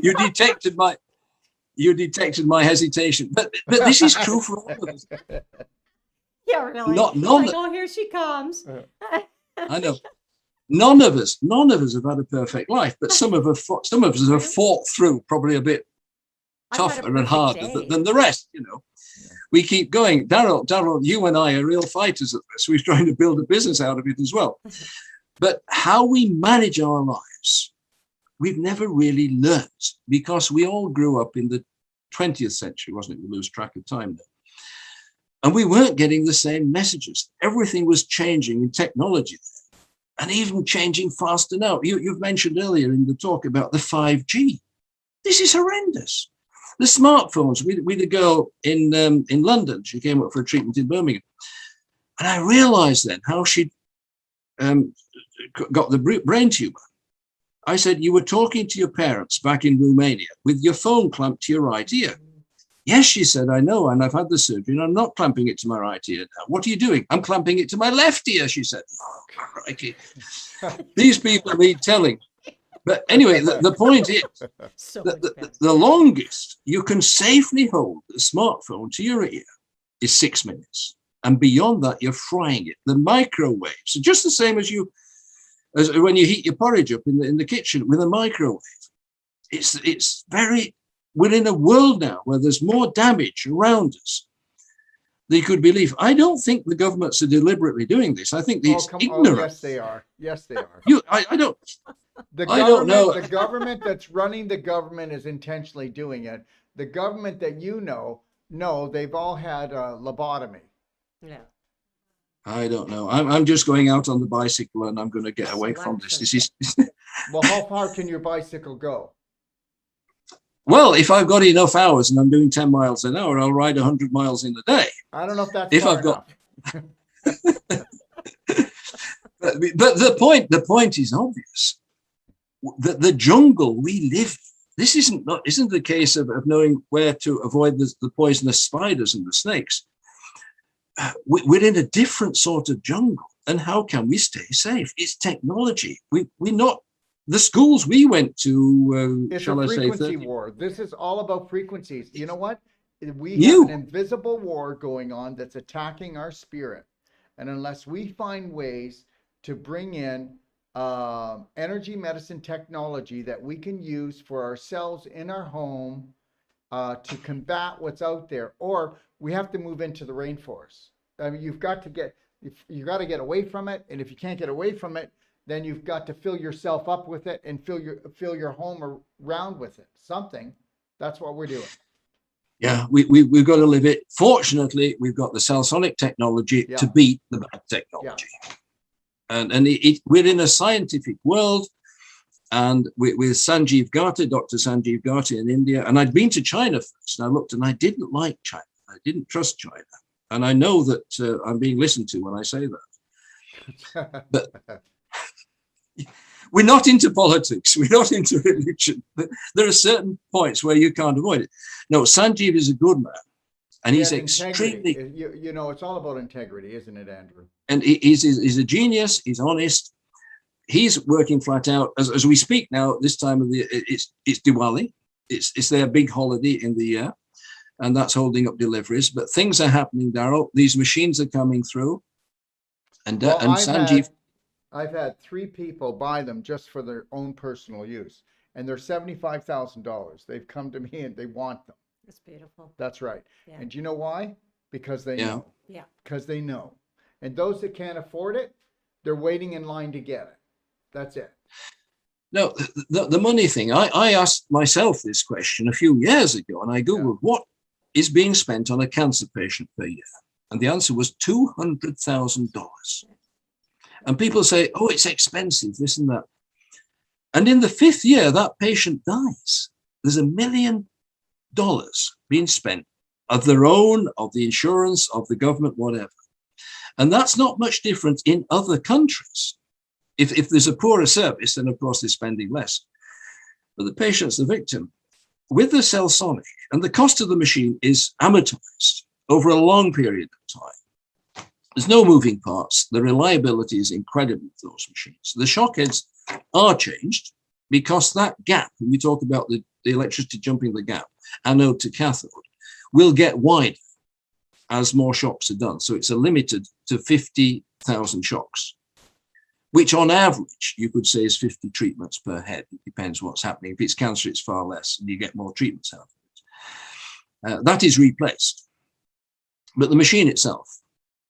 You detected my hesitation, but this is true for all of us. Yeah, really. Oh, here she comes. I know. None of us have had a perfect life, but some of us have fought through probably a bit tougher and harder than the rest. You know, we keep going. Daryl, you and I are real fighters at this. We're trying to build a business out of it as well. But how we manage our lives, we've never really learned, because we all grew up in the 20th century, wasn't it? We lose track of time there. And we weren't getting the same messages. Everything was changing in technology, and even changing faster now. You've mentioned earlier in the talk about the 5G. This is horrendous. The smartphones. We had a girl in London. She came up for a treatment in Birmingham, and I realized then how she'd got the brain tumor. I said, you were talking to your parents back in Romania with your phone clamped to your right ear. Yes, she said, I know, and I've had the surgery, and I'm not clamping it to my right ear now. What are you doing? I'm clamping it to my left ear, she said. Oh, crikey. These people need telling. But anyway, the point is, So the, much the, better. the longest you can safely hold the smartphone to your ear is 6 minutes. And beyond that, you're frying it. The microwaves are just the same as when you heat your porridge up in the kitchen with a microwave. It's very, we're in a world now where there's more damage around us than you could believe. I don't think the governments are deliberately doing this. I think it's ignorant. yes, they are. Yes, they are. I don't. The I don't know. The government that's running the government is intentionally doing it. The government that no, they've all had a lobotomy. Yeah. I don't know. I'm just going out on the bicycle and I'm going to get away from this. This is Well, how far can your bicycle go? well, if I've got enough hours and I'm doing 10 miles an hour, I'll ride 100 miles in a day. I don't know if that's If far I've got, enough. but the point is obvious. The jungle we live in, this isn't the case of knowing where to avoid the poisonous spiders and the snakes. We're in a different sort of jungle, and how can we stay safe? It's technology. We're not the schools we went to. It's Shall a I say? frequency 30. war. This is all about frequencies. You know what? We You. have an invisible war going on that's attacking our spirit. And unless we find ways to bring in energy medicine technology that we can use for ourselves in our home to combat what's out there, or we have to move into the rainforest. I mean, you got to get away from it. And if you can't get away from it, then you've got to fill yourself up with it and fill your home around with it. Something. That's what we're doing. Yeah, we've got to live it. Fortunately, we've got the CellSonic technology to beat the bad technology. Yeah. And we're in a scientific world. And with Sanjeev Gata, Dr. Sanjeev Gata in India, and I'd been to China first, and I looked and I didn't like China. I didn't trust China. And I know that I'm being listened to when I say that. But we're not into politics. We're not into religion. There are certain points where you can't avoid it. No, Sanjeev is a good man. And he's extremely... You know, it's all about integrity, isn't it, Andrew? And he's a genius. He's honest. He's working flat out as we speak now. This time of the it's Diwali. It's their big holiday in the year, and that's holding up deliveries. But things are happening, Daryl. These machines are coming through, and Sanjeev. I've had 3 people buy them just for their own personal use, and they're $75,000. They've come to me and they want them. That's beautiful. That's right. Yeah. And do you know why? Because they know. Yeah. Because they know. And those that can't afford it, they're waiting in line to get it. That's it. No, the money thing. I asked myself this question a few years ago, and I Googled what is being spent on a cancer patient per year. And the answer was $200,000. And people say, oh, it's expensive, this and that. And in the 5th year, that patient dies. There's $1 million being spent of their own, of the insurance, of the government, whatever. And that's not much different in other countries. If there's a poorer service, then of course they're spending less. But the patient's the victim. With the CellSonic, and the cost of the machine is amortized over a long period of time. There's no moving parts. The reliability is incredible with those machines. The shock heads are changed because that gap, when we talk about the electricity jumping the gap, anode to cathode, will get wider as more shocks are done. So it's limited to 50,000 shocks, which on average, you could say is 50 treatments per head. It depends what's happening. If it's cancer, it's far less, and you get more treatments out of it. That is replaced. But the machine itself,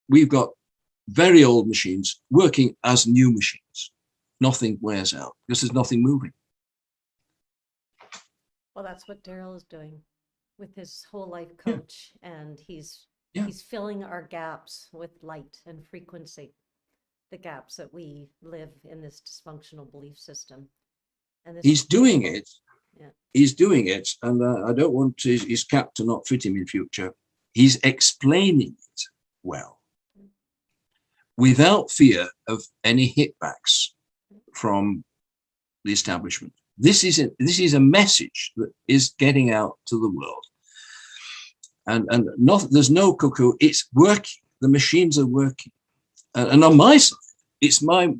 we've got very old machines working as new machines. Nothing wears out because there's nothing moving. Well, that's what Daryl is doing with his whole life coach, and he's filling our gaps with light and frequency. The gaps that we live in this dysfunctional belief system. And this he's doing it. Yeah. He's doing it. And I don't want his cap to not fit him in future. He's explaining it well, without fear of any hitbacks from the establishment. This is a message that is getting out to the world. And not, there's no cuckoo, it's working. The machines are working. And on my side, it's my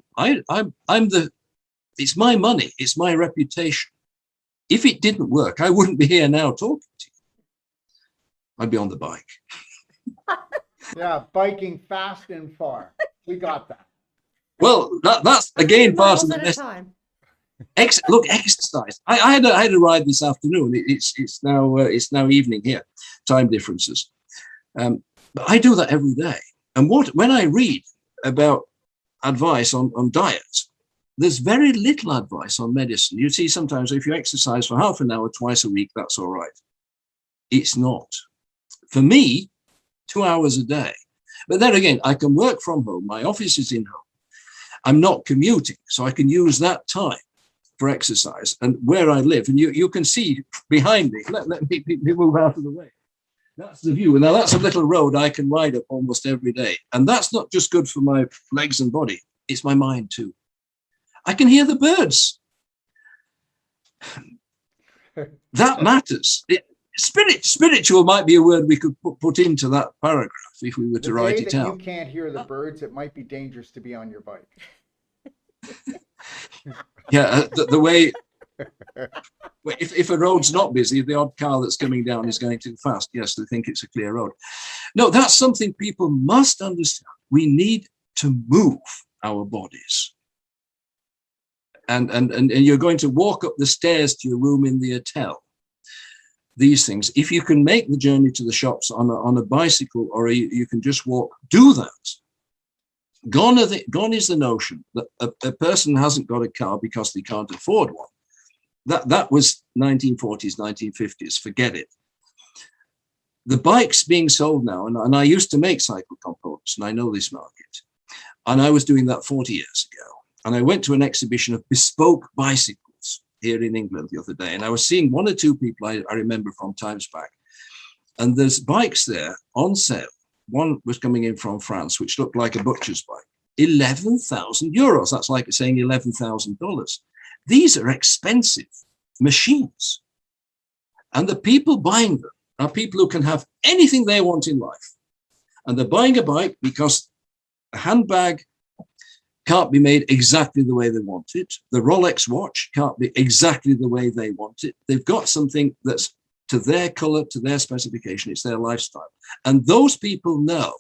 it's my money, it's my reputation. If it didn't work, I wouldn't be here now talking to you. I'd be on the bike. Yeah, biking fast and far. We got that. Well, that's again part of Miles the at a message. time. Look, exercise. I had a ride this afternoon. It's now evening here, time differences. But I do that every day. And when I read about advice on diet, there's very little advice on medicine. You see, sometimes if you exercise for half an hour twice a week, that's all right. It's not. For me, 2 hours a day. But then again, I can work from home. My office is in home. I'm not commuting, so I can use that time for exercise. And where I live, and you can see behind me, let me move out of the way. That's the view. Now that's a little road I can ride up almost every day. And that's not just good for my legs and body, it's my mind too. I can hear the birds. That matters. Spiritual might be a word we could put into that paragraph if we were to write it out. You can't hear the birds, it might be dangerous to be on your bike. Yeah, the way, if a road's not busy, the odd car that's coming down is going too fast. Yes, they think it's a clear road. No, that's something people must understand. We need to move our bodies. And you're going to walk up the stairs to your room in the hotel. These things, if you can make the journey to the shops on a bicycle, or you can just walk, do that. Gone is the notion that a person hasn't got a car because they can't afford one. That was 1940s, 1950s, forget it. The bikes being sold now, and I used to make cycle components, and I know this market, and I was doing that 40 years ago. And I went to an exhibition of bespoke bicycles here in England the other day, and I was seeing one or two people I remember from times back, and there's bikes there on sale. One was coming in from France, which looked like a butcher's bike. 11,000 euros. That's like saying $11,000. These are expensive machines, and the people buying them are people who can have anything they want in life, and they're buying a bike because a handbag can't be made exactly the way they want it. The Rolex watch can't be exactly the way they want it. They've got something that's to their color, to their specification. It's their lifestyle. And those people know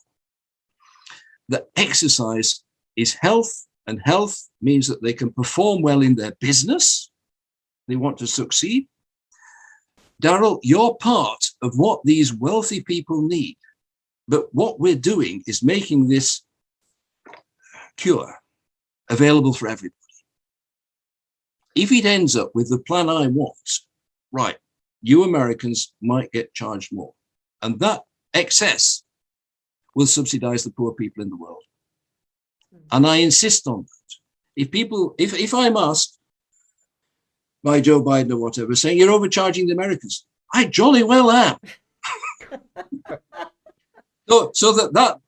that exercise is health, and health means that they can perform well in their business. They want to succeed. Daryl, you're part of what these wealthy people need. But what we're doing is making this cure available for everybody. If it ends up with the plan I want, right, you Americans might get charged more. And that excess will subsidize the poor people in the world. And I insist on that. If I'm asked by Joe Biden or whatever, saying you're overcharging the Americans, I jolly well am. So that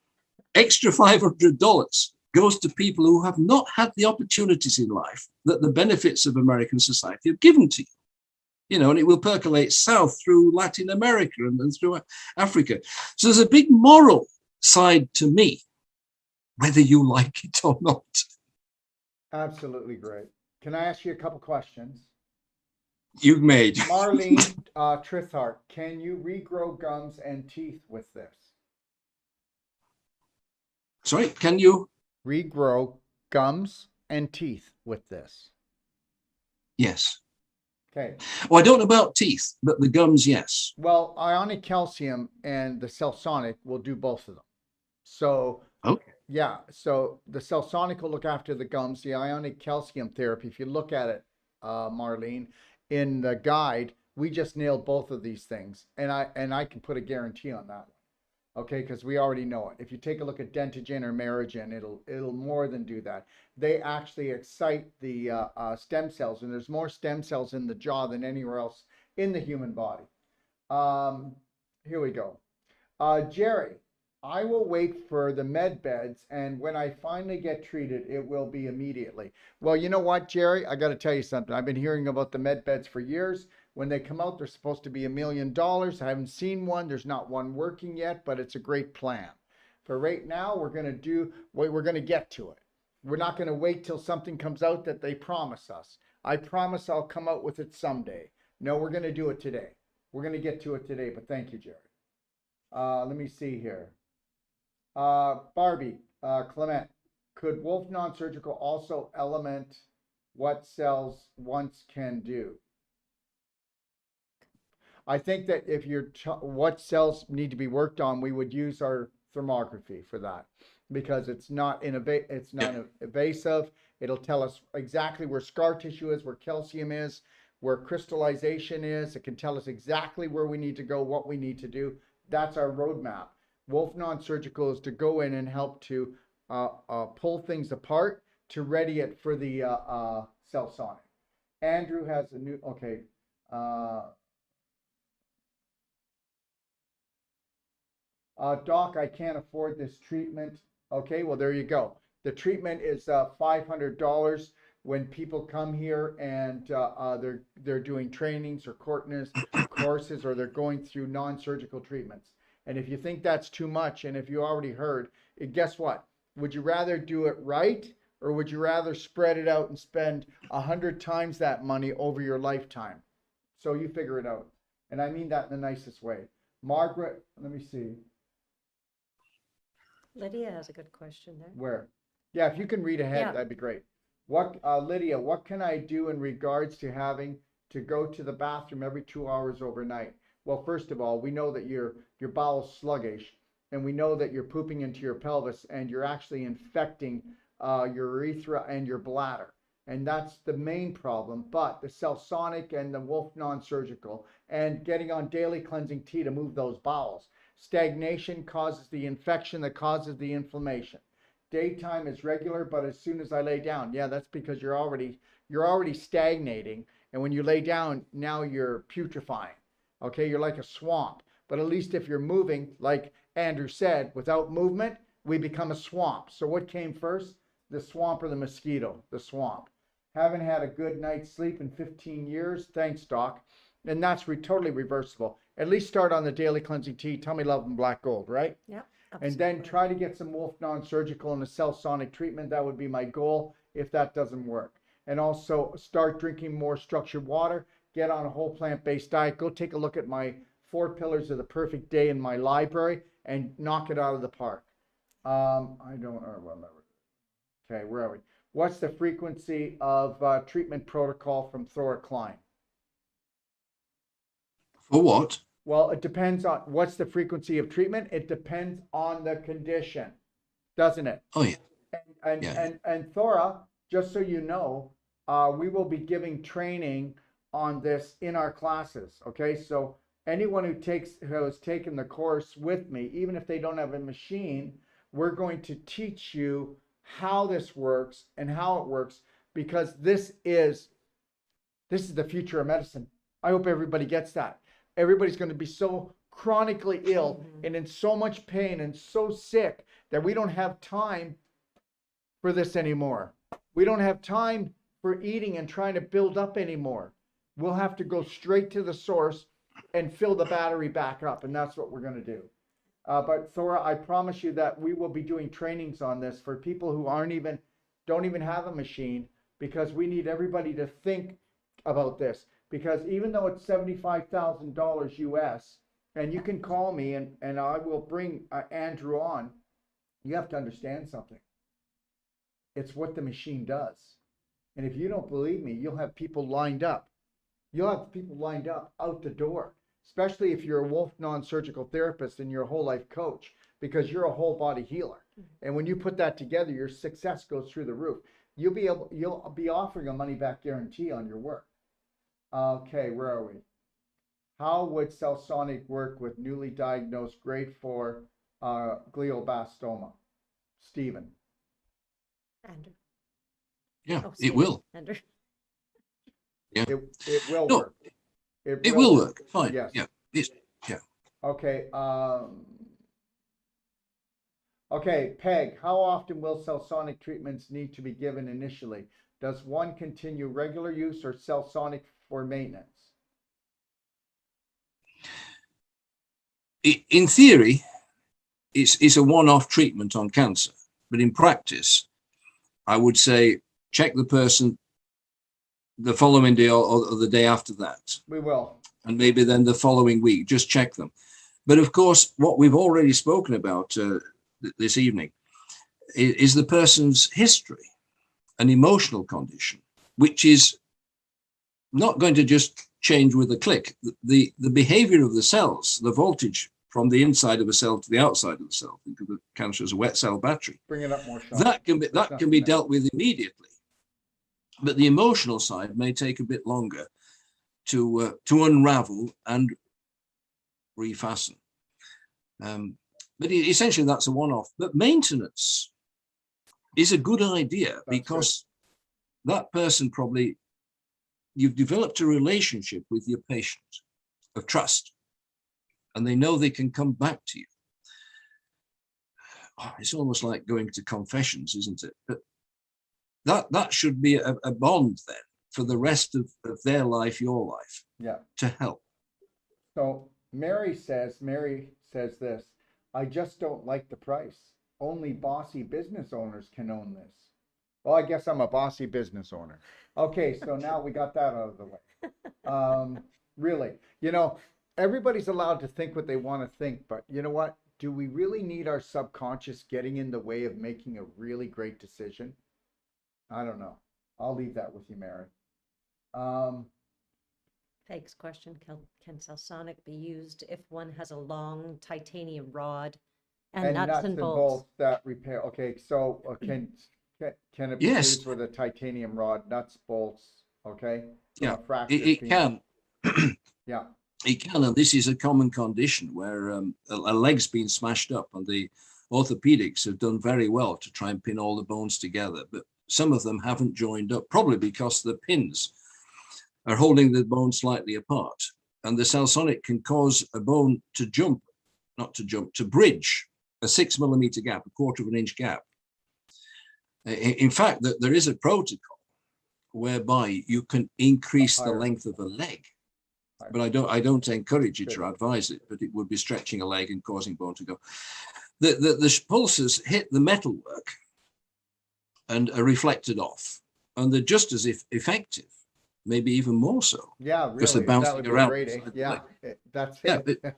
extra $500 goes to people who have not had the opportunities in life that the benefits of American society have given to you. You know, and it will percolate south through Latin America and through Africa. So there's a big moral side to me, whether you like it or not. Absolutely great. Can I ask you a couple questions? You've made. Marlene Trithart, can you regrow gums and teeth with this? Sorry, can you? Regrow gums and teeth with this. Yes. Okay. Well, I don't know about teeth, but the gums, yes. Well, ionic calcium and the CellSonic will do both of them. So, okay. Yeah, so the CellSonic will look after the gums. The ionic calcium therapy, if you look at it, Marlene, in the guide, we just nailed both of these things, and I can put a guarantee on that one. Okay, because we already know it. If you take a look at Dentagen or Merigen, it'll more than do that. They actually excite the stem cells, and there's more stem cells in the jaw than anywhere else in the human body. Here we go. Jerry, I will wait for the med beds, and when I finally get treated, it will be immediately. Well, you know what, Jerry? I got to tell you something. I've been hearing about the med beds for years. When they come out, they're supposed to be $1 million. I haven't seen one. There's not one working yet, but it's a great plan. For right now, we're going to do what we're going to get to it. We're not going to wait till something comes out that they promise us. I promise I'll come out with it someday. No, we're going to do it today. We're going to get to it today, but thank you, Jerry. Let me see here. Barbie, Clement, could Wolf Non-Surgical also element what cells once can do? I think that if you're what cells need to be worked on, we would use our thermography for that, because it's not invasive. It'll tell us exactly where scar tissue is, where calcium is, where crystallization is. It can tell us exactly where we need to go, what we need to do. That's our roadmap. Wolf Non-Surgical is to go in and help to pull things apart to ready it for the CellSonic. Andrew has a new, okay. Doc, I can't afford this treatment. Okay, well, there you go. The treatment is $500 when people come here and they're doing trainings or courses, or they're going through non-surgical treatments. And if you think that's too much, and if you already heard, guess what? Would you rather do it right, or would you rather spread it out and spend 100 times that money over your lifetime? So you figure it out. And I mean that in the nicest way. Margaret, let me see. Lydia has a good question there. Where? Yeah, if you can read ahead, Yeah. that'd be great. What, Lydia, what can I do in regards to having to go to the bathroom every 2 hours overnight? Well, first of all, we know that your bowel's sluggish, and we know that you're pooping into your pelvis, and you're actually infecting your urethra and your bladder. And that's the main problem. But the CellSonic and the Wolf Non-Surgical, and getting on daily cleansing tea to move those bowels. Stagnation causes the infection that causes the inflammation. Daytime is regular, but as soon as I lay down, yeah, that's because you're already stagnating. And when you lay down, now you're putrefying. Okay, you're like a swamp. But at least if you're moving, like Andrew said, without movement, we become a swamp. So what came first? The swamp or the mosquito? The swamp. Haven't had a good night's sleep in 15 years. Thanks, Doc. And that's totally reversible. At least start on the daily cleansing tea, tummy love, and black gold, right? Yeah. And then try to get some Wolf Non-Surgical and a CellSonic treatment. That would be my goal if that doesn't work. And also start drinking more structured water. Get on a whole plant-based diet. Go take a look at my 4 pillars of the perfect day in my library and knock it out of the park. I don't remember. Okay, where are we? What's the frequency of treatment protocol from Thora Klein? For what? Well, it depends on what's the frequency of treatment. It depends on the condition, doesn't it? Oh, yeah. And Thora, just so you know, we will be giving training on this in our classes. Okay, so anyone who has taken the course with me, even if they don't have a machine, we're going to teach you how this works and how it works, because this is the future of medicine. I hope everybody gets that. Everybody's going to be so chronically ill and in so much pain and so sick that we don't have time for this anymore. We don't have time for eating and trying to build up anymore. We'll have to go straight to the source and fill the battery back up, and that's what we're going to do. But Thora, I promise you that we will be doing trainings on this for people who don't even have a machine, because we need everybody to think about this. Because even though it's $75,000 US, and you can call me and I will bring Andrew on, you have to understand something. It's what the machine does. And if you don't believe me, you'll have people lined up. You'll have people lined up out the door, especially if you're a Wolf Non-Surgical therapist and you're a whole life coach, because you're a whole body healer. And when you put that together, your success goes through the roof. You'll be offering a money back guarantee on your work. Okay, where are we? How would CellSonic work with newly diagnosed grade 4 glioblastoma? Stephen. Andrew. Yeah, Oh, it Stephen. will. Andrew. Yeah. It will No, work. it will work. Fine. Yes. Yeah. Yeah. Okay. Okay, Peg, how often will CellSonic treatments need to be given initially? Does one continue regular use or CellSonic for maintenance? In theory, it's a one-off treatment on cancer, but in practice, I would say check the person the following day or the day after that, We will. and maybe then the following week, just check them. But of course, what we've already spoken about this evening is the person's history and emotional condition, which is not going to just change with a click. The behavior of the cells, the voltage from the inside of a cell to the outside of the cell, think of the cancer as a wet cell battery, Bring it up more, Sean. that can be dealt with immediately. But the emotional side may take a bit longer to unravel and refasten. But essentially, that's a one-off. But maintenance is a good idea because that person probably, you've developed a relationship with your patient of trust, and they know they can come back to you. Oh, it's almost like going to confessions, isn't it? But that should be a bond then for the rest of their life, your life, Yeah. to help. So Mary says this, I just don't like the price. Only bossy business owners can own this. Well, I guess I'm a bossy business owner. Okay, so now we got that out of the way. Really, everybody's allowed to think what they want to think, but you know what? Do we really need our subconscious getting in the way of making a really great decision? I don't know. I'll leave that with you, Mary. Peg's question, can CellSonic be used if one has a long titanium rod and nuts and bolts? That repair. Okay, so can it be Yes. used with a titanium rod, nuts, bolts? Okay. Yeah, it can. Yeah. It can, and this is a common condition where a leg's been smashed up, and the orthopedics have done very well to try and pin all the bones together, but some of them haven't joined up, probably because the pins are holding the bone slightly apart, and the CellSonic can cause a bone to jump, to bridge a 6 millimeter gap, a 1/4 of an inch gap. In fact, there is a protocol whereby you can increase the length of a leg. But I don't encourage it or advise it, but it would be stretching a leg and causing bone to go. The pulses hit the metalwork and are reflected off, and they're just as effective, maybe even more so. Yeah, really. Because they're bouncing around. Yeah, that's yeah, it. yeah.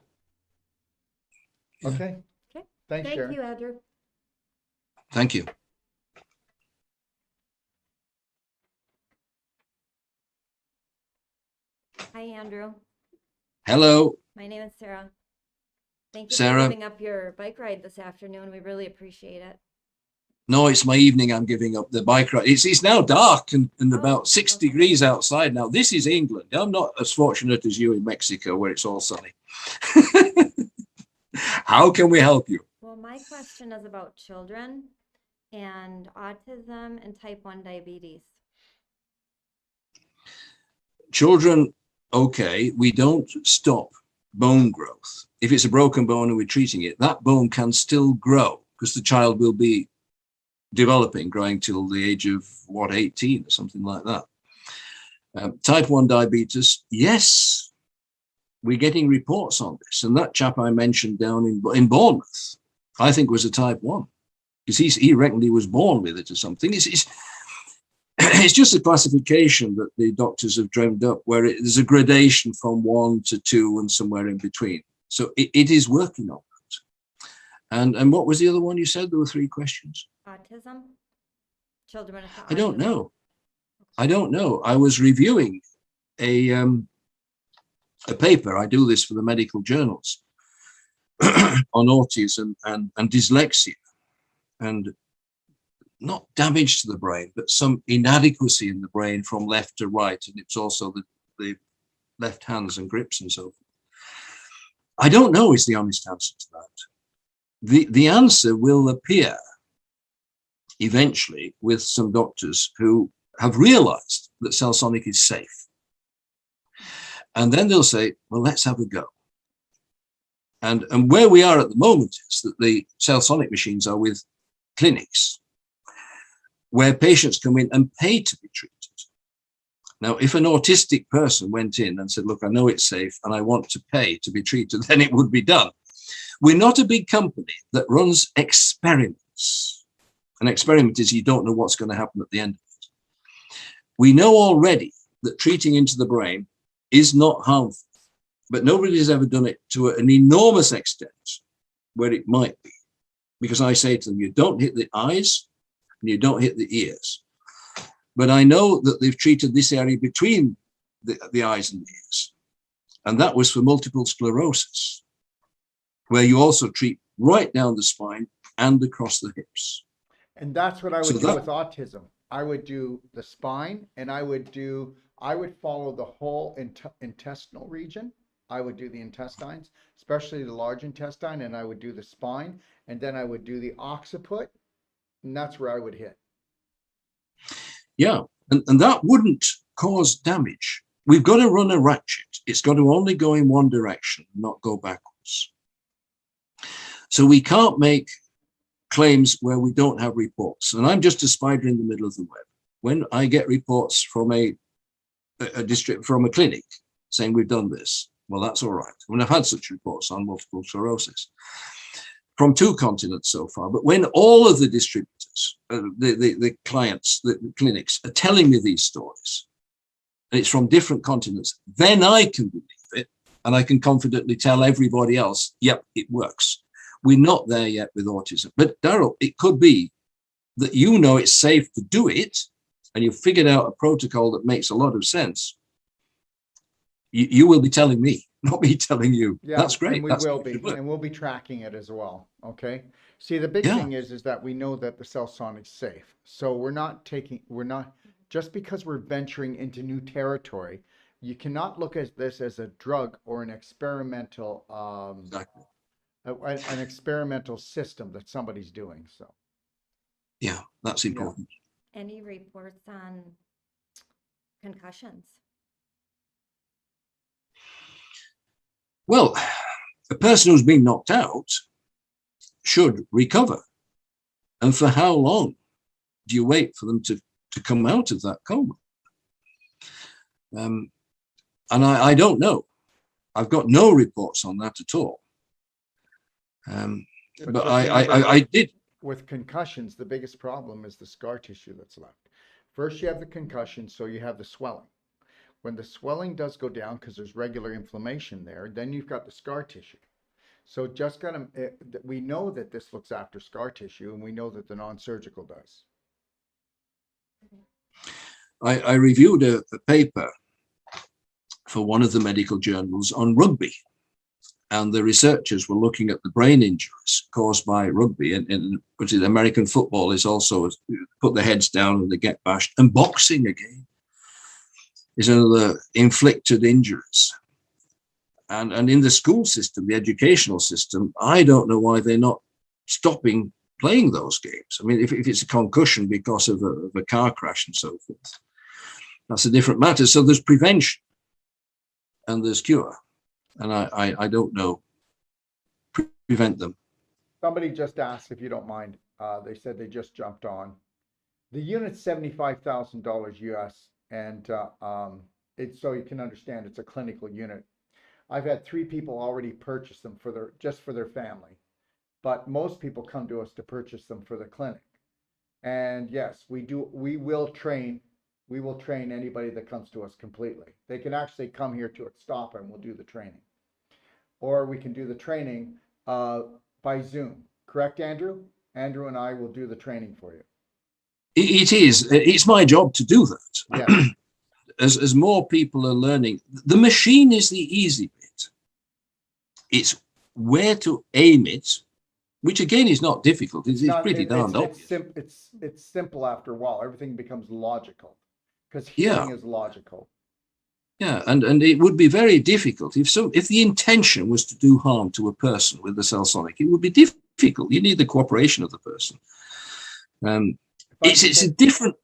Okay. Okay. Thanks, Thank Sharon. you, Andrew. Thank you. Hi, Andrew. Hello, My name is Sarah. Thank you Sarah. for giving up your bike ride this afternoon. We really appreciate it. No, it's my evening. I'm giving up the bike ride. It's now dark and about 6 okay. degrees outside now. This is England. I'm not as fortunate as you in Mexico, where it's all sunny. How can we help you? Well, my question is about children and autism and type 1 diabetes. Children, okay, we don't stop bone growth. If it's a broken bone and we're treating it, that bone can still grow because the child will be developing, growing till the age of, 18 or something like that. Type 1 diabetes, yes, we're getting reports on this. And that chap I mentioned down in Bournemouth, I think was a type 1, because he reckoned he was born with it or something. It's just a classification that the doctors have dreamed up, where there's a gradation from 1 to 2 and somewhere in between. So it is working on that. And what was the other one you said? There were 3 questions. Autism? Children with I don't autism? know. I don't know. I was reviewing a paper. I do this for the medical journals on autism and dyslexia, and not damage to the brain, but some inadequacy in the brain from left to right. And it's also the left hands and grips and so forth. I don't know is the honest answer to that. The answer will appear eventually with some doctors who have realized that CellSonic is safe. And then they'll say, well, let's have a go. And where we are at the moment is that the CellSonic machines are with clinics where patients come in and pay to be treated. Now, if an autistic person went in and said, look, I know it's safe and I want to pay to be treated, then it would be done. We're not a big company that runs experiments. An experiment is you don't know what's going to happen at the end of it. We know already that treating into the brain is not harmful, but nobody has ever done it to an enormous extent where it might be. Because I say to them, you don't hit the eyes and you don't hit the ears. But I know that they've treated this area between the eyes and the ears. And that was for multiple sclerosis, where you also treat right down the spine and across the hips. And that's what I would So do that- with autism. I would do the spine, and I would follow the whole intestinal region. I would do the intestines, especially the large intestine, and I would do the spine, and then I would do the occiput, and that's where I would hit. Yeah, and that wouldn't cause damage. We've got to run a ratchet. It's got to only go in one direction, not go backwards. So we can't make claims where we don't have reports. And I'm just a spider in the middle of the web. When I get reports from a clinic saying we've done this, well, that's all right. I mean, I've had such reports on multiple sclerosis from 2 continents so far. But when all of the distributors, the clients, the clinics are telling me these stories, and it's from different continents, then I can believe it, and I can confidently tell everybody else, yep, it works. We're not there yet with autism. But Daryl, it could be that you know it's safe to do it, and you've figured out a protocol that makes a lot of sense. You will be telling me, not me telling you. Yeah, that's great. and we That's will good be, work. and we'll be tracking it as well. Okay. See, the big Yeah. thing is that we know that the CellSonic's safe. So we're not just because we're venturing into new territory, you cannot look at this as a drug or an experimental, Exactly. an experimental system that somebody's doing. So Yeah, that's important. Any reports on concussions? Well, a person who's been knocked out should recover. And for how long do you wait for them to come out of that coma? And I don't know. I've got no reports on that at all. But just I remember, did. with concussions, the biggest problem is the scar tissue that's left. First, you have the concussion, so you have the swelling. When the swelling does go down, because there's regular inflammation there, then you've got the scar tissue. So just we know that this looks after scar tissue, and we know that the non-surgical does. I reviewed a paper for one of the medical journals on rugby. And the researchers were looking at the brain injuries caused by rugby, and which is American football is also put their heads down and they get bashed, and boxing again is another inflicted injuries. And in the school system, the educational system, I don't know why they're not stopping playing those games. I mean, if it's a concussion because of a car crash and so forth, that's a different matter. So there's prevention and there's cure. And I don't know, prevent them. Somebody just asked, if you don't mind, they said they just jumped on. The unit's $75,000 US, and it's, so you can understand, it's a clinical unit. I've had 3 people already purchase them just for their family, but most people come to us to purchase them for the clinic. And yes, we will train anybody that comes to us completely. They can actually come here to Ixtapa and we'll do the training. Or we can do the training by Zoom. Correct, Andrew? Andrew and I will do the training for you. It's my job to do that. Yeah. As more people are learning, the machine is the easy bit. It's where to aim it, which again is not difficult. It's pretty darn obvious. It's simple after a while. Everything becomes logical because healing is logical. Yeah, and it would be very difficult if the intention was to do harm to a person with the CellSonic. It would be difficult. You need the cooperation of the person. It's a different.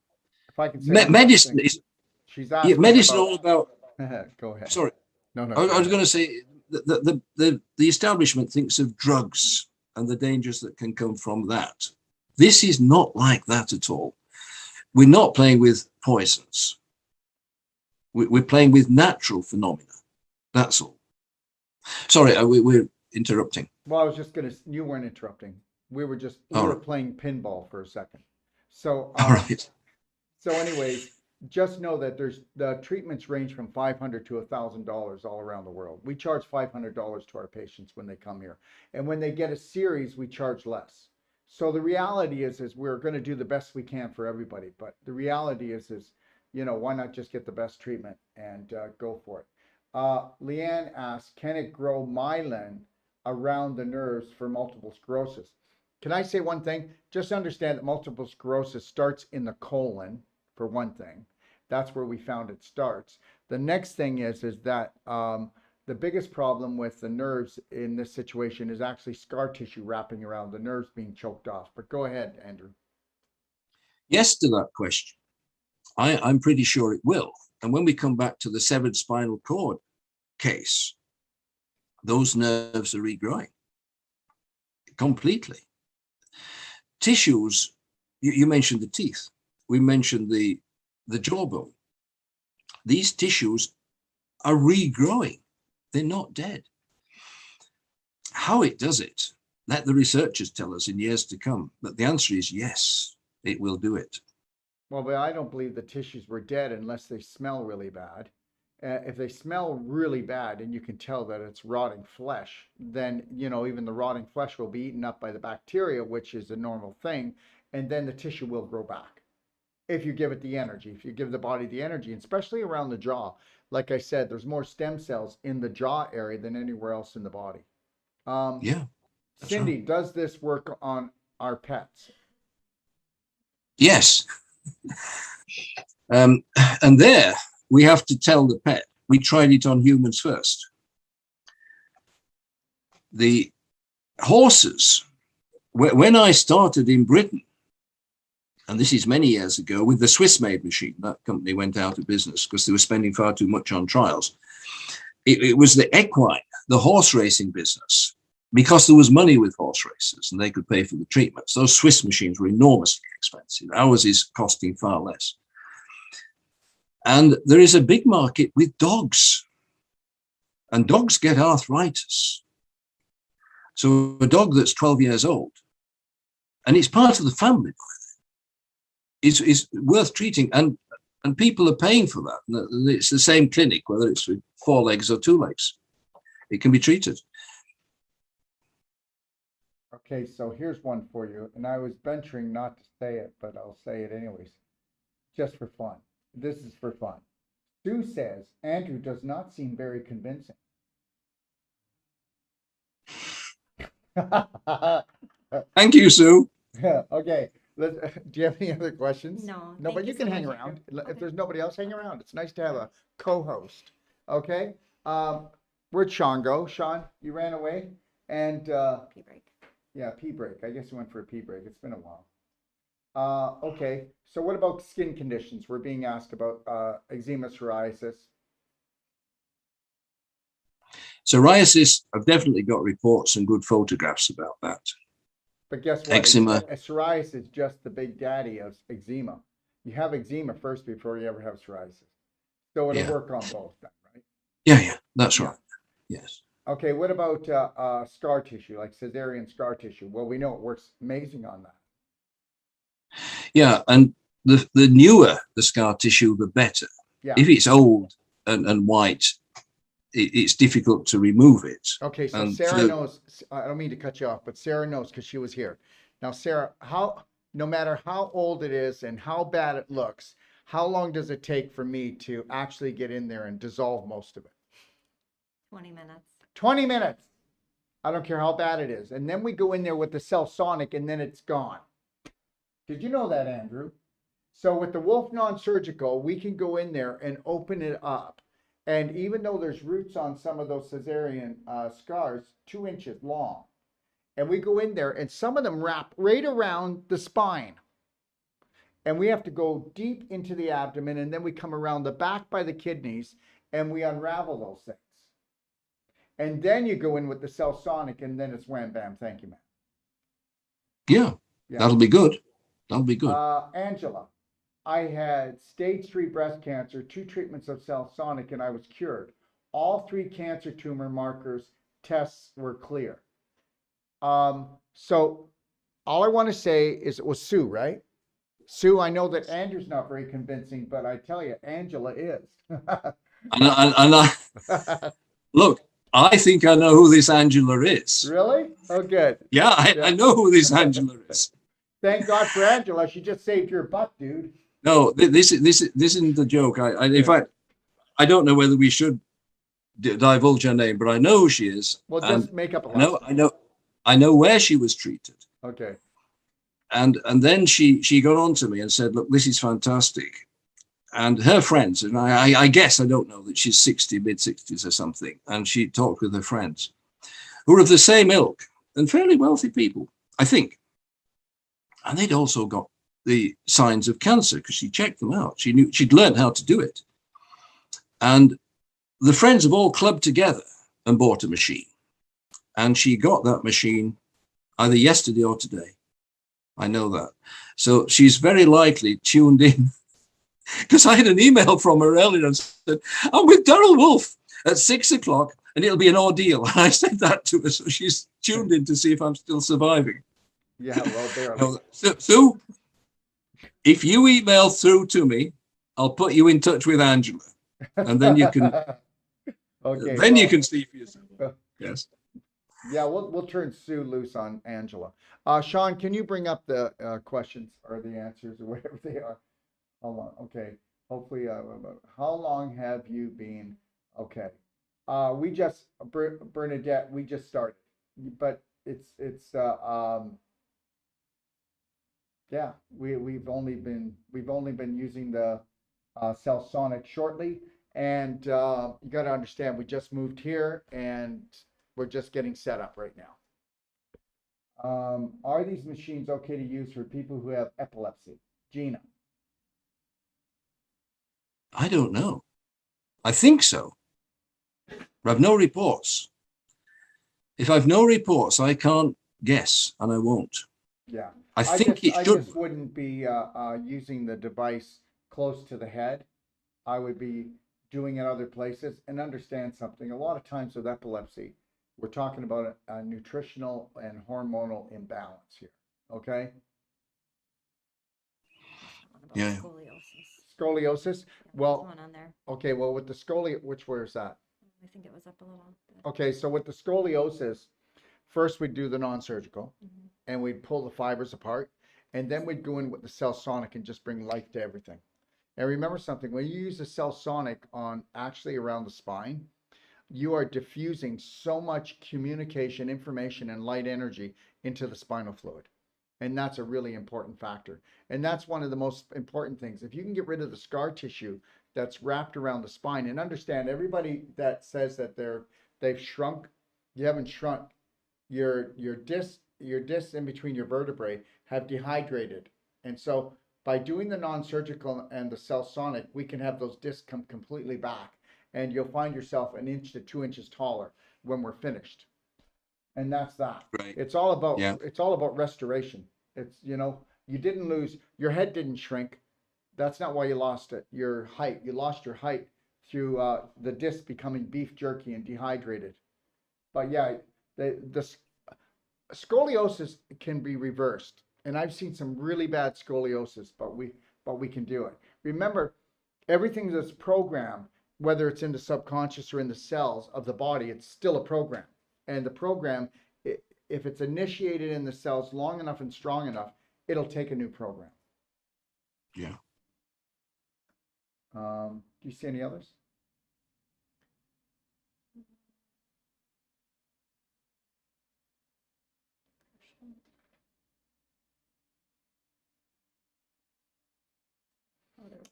If I can say medicine is. She's Yeah, asking medicine about, all about. Go ahead. Sorry, No. I was going to say the establishment thinks of drugs and the dangers that can come from that. This is not like that at all. We're not playing with poisons. We're playing with natural phenomena. That's all. Sorry, we're interrupting. Well, I was just gonna. You weren't interrupting. We were All right. playing pinball for a second. So, All right. so anyways, just know that the treatments range from $500 to $1,000 all around the world. We charge $500 to our patients when they come here, and when they get a series, we charge less. So the reality is we're going to do the best we can for everybody. But the reality is why not just get the best treatment and go for it? Leanne asks, can it grow myelin around the nerves for multiple sclerosis? Can I say one thing? Just understand that multiple sclerosis starts in the colon, for one thing. That's where we found it starts. The next thing is that the biggest problem with the nerves in this situation is actually scar tissue wrapping around the nerves being choked off. But go ahead, Andrew. Yes to that question. I'm pretty sure it will. And when we come back to the severed spinal cord case, those nerves are regrowing completely. Tissues, you mentioned the teeth. We mentioned the jawbone. These tissues are regrowing. They're not dead. How it does it, let the researchers tell us in years to come. But the answer is yes, it will do it. Well, but I don't believe the tissues were dead unless they smell really bad. If they smell really bad and you can tell that it's rotting flesh, then, even the rotting flesh will be eaten up by the bacteria, which is a normal thing. And then the tissue will grow back. If you give it the energy, if you give the body the energy, and especially around the jaw. Like I said, there's more stem cells in the jaw area than anywhere else in the body. Yeah. Cindy, right. Does this work on our pets? Yes. And there we have to tell the pet, we tried it on humans first. The horses, when I started in Britain, and this is many years ago, with the Swiss-made machine, that company went out of business because they were spending far too much on trials. It was the equine, the horse racing business, because there was money with horse races and they could pay for the treatments. Those Swiss machines were enormously expensive. Ours is costing far less. And there is a big market with dogs, and dogs get arthritis. So a dog that's 12 years old, and it's part of the family, is worth treating, and people are paying for that. It's the same clinic, whether it's with 4 legs or 2 legs. It can be treated. Okay, so here's one for you, and I was venturing not to say it, but I'll say it anyways, just for fun. This is for fun. Sue says, Andrew does not seem very convincing. Thank you, Sue. Okay. Do you have any other questions? No. No, thank but you so can much, hang Andrew. around. If Okay. there's nobody else, hang around. It's nice to have a co-host. Okay. Where'd Sean go? Sean, you ran away? And Pee break. yeah, pee break. I guess you went for a pee break. It's been a while. Okay. So what about skin conditions? We're being asked about eczema, psoriasis. Psoriasis, I've definitely got reports and good photographs about that. But guess what? Eczema. Psoriasis is just the big daddy of eczema. You have eczema first before you ever have psoriasis. So it'll work on both then, right? Yeah, that's Yeah. right. Yes. Okay, what about scar tissue, like cesarean scar tissue? Well, we know it works amazing on that. Yeah, and the newer the scar tissue, the better. Yeah. If it's old and white, it's difficult to remove it. Okay, so And Sarah knows, I don't mean to cut you off, but Sarah knows because she was here. Now, Sarah, no matter how old it is and how bad it looks, how long does it take for me to actually get in there and dissolve most of it? 20 minutes. 20 minutes. I don't care how bad it is. And then we go in there with the CellSonic and then it's gone. Did you know that, Andrew? So with the Wolf NonSurgical, we can go in there and open it up. And even though there's roots on some of those cesarean scars, 2 inches long, and we go in there and some of them wrap right around the spine. And we have to go deep into the abdomen, and then we come around the back by the kidneys and we unravel those things. And then you go in with the CellSonic, and then it's wham bam. Thank you, man. Yeah, Yeah. that'll be good. That'll be good. Angela, I had stage 3 breast cancer, 2 treatments of CellSonic, and I was cured. All 3 cancer tumor markers tests were clear. So all I want to say is it was Sue, right? Sue, I know that Andrew's not very convincing, but I tell you, Angela is. Look, I think I know who this Angela is. Really? Oh, good. Yeah, I know who this Angela is. Thank God for Angela. She just saved your butt, dude. No, this isn't the joke. In fact, I don't know whether we should divulge her name, but I know who she is. Well, just make up a I know where she was treated. Okay. And then she got on to me and said, look, this is fantastic. And her friends, and I guess, I don't know, that she's 60, mid-60s or something, and she talked with her friends who are of the same ilk and fairly wealthy people, I think. And they'd also got the signs of cancer because she checked them out. She knew, she'd learned how to do it. And the friends have all clubbed together and bought a machine. And she got that machine either yesterday or today. I know that. So she's very likely tuned in, because I had an email from her earlier and said, I'm with Daryl Wolf at 6 o'clock and it'll be an ordeal. And I said that to her. So she's tuned in to see if I'm still surviving. Yeah, well, barely. So if you email through to me, I'll put you in touch with Angela, and then you can Okay. then you can see for yourself. Yes. Yeah, we'll turn Sue loose on Angela. Sean, can you bring up the questions or the answers or whatever they are? Hold on. Okay. Hopefully, how long have you been? Okay. We just Bernadette, we just started, but it's yeah, we've only been using the CellSonic shortly, and you got to understand, we just moved here and we're just getting set up right now. Are these machines okay to use for people who have epilepsy? Gina. I don't know. I think so. But I've no reports. If I've no reports, I can't guess, and I won't. Yeah. I think it I should. just wouldn't be using the device close to the head. I would be doing it other places. And understand something. A lot of times with epilepsy, we're talking about a nutritional and hormonal imbalance here. Okay. Yeah. Scoliosis. Scoliosis. Yeah, Well, there's one on there. okay. Well, with the where is that? I think it was up a little bit. Okay. So with the scoliosis, first we'd do the non-surgical, Mhm. and we'd pull the fibers apart, and then we'd go in with the CellSonic and just bring life to everything. And remember something, when you use the CellSonic on actually around the spine, you are diffusing so much communication, information, and light energy into the spinal fluid. And that's a really important factor. And that's one of the most important things. If you can get rid of the scar tissue that's wrapped around the spine, and understand, everybody that says that they've shrunk, you haven't shrunk. Your discs in between your vertebrae have dehydrated. And so by doing the non-surgical and the CellSonic, we can have those discs come completely back, and you'll find yourself 1 inch to 2 inches taller when we're finished. And that's that. Right. It's all about restoration. It's, you didn't lose, your head didn't shrink. That's not why you lost it. Your height, you lost your height through the disc becoming beef jerky and dehydrated. But yeah, the scoliosis can be reversed, and I've seen some really bad scoliosis, but we can do it. Remember, everything that's programmed, whether it's in the subconscious or in the cells of the body, it's still a program. And the program, if it's initiated in the cells long enough and strong enough, it'll take a new program. Yeah. Do you see any others?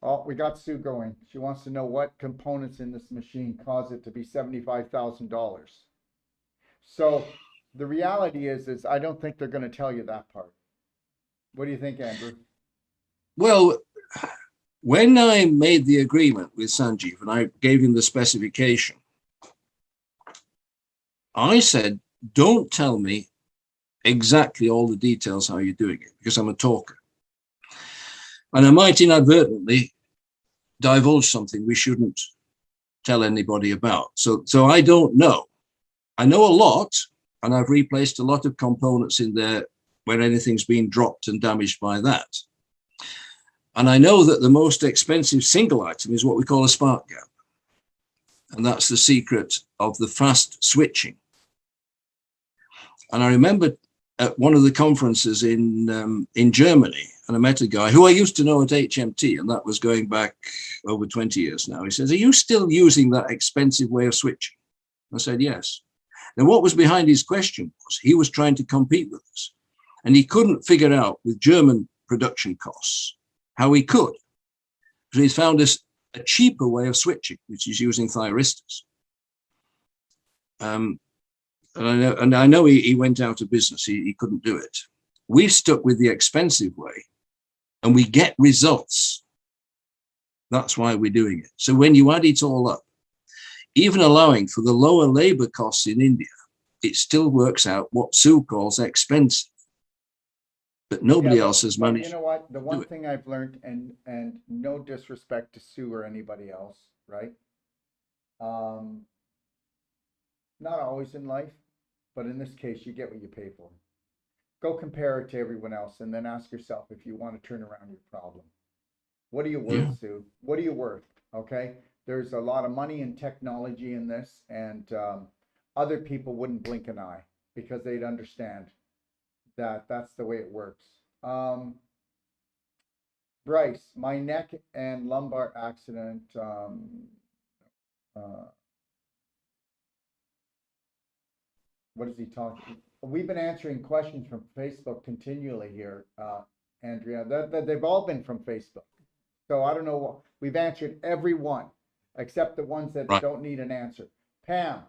Oh, we got Sue going. She wants to know what components in this machine cause it to be $75,000. So the reality is I don't think they're going to tell you that part. What do you think, Andrew? Well, when I made the agreement with Sanjeev and I gave him the specification, I said, don't tell me exactly all the details how you're doing it, because I'm a talker. And I might inadvertently divulge something we shouldn't tell anybody about. So I don't know. I know a lot, and I've replaced a lot of components in there where anything's been dropped and damaged by that. And I know that the most expensive single item is what we call a spark gap. And that's the secret of the fast switching. And I remember at one of the conferences in Germany, and I met a guy who I used to know at HMT, and that was going back over 20 years now. He says, are you still using that expensive way of switching? I said, yes. Now, what was behind his question was he was trying to compete with us, and he couldn't figure out with German production costs how he could. So he's found us a cheaper way of switching, which is using thyristors. And I know he went out of business. He couldn't do it. We've stuck with the expensive way, and we get results. That's why we're doing it. So when you add it all up, even allowing for the lower labor costs in India, it still works out what Sue calls expensive. But nobody else has managed. You know what? The one thing I've learned, and no disrespect to Sue or anybody else, right? Not always in life, but in this case, you get what you pay for. Go compare it to everyone else, and then ask yourself if you want to turn around your problem. What are you worth, Yeah. Sue? What are you worth? Okay. There's a lot of money and technology in this, and other people wouldn't blink an eye because they'd understand that that's the way it works. Bryce, my neck and lumbar accident. What is he talking? We've been answering questions from Facebook continually here, Andrea. That they've all been from Facebook. So I don't know. We've answered every one except the ones that Right. don't need an answer. Pam,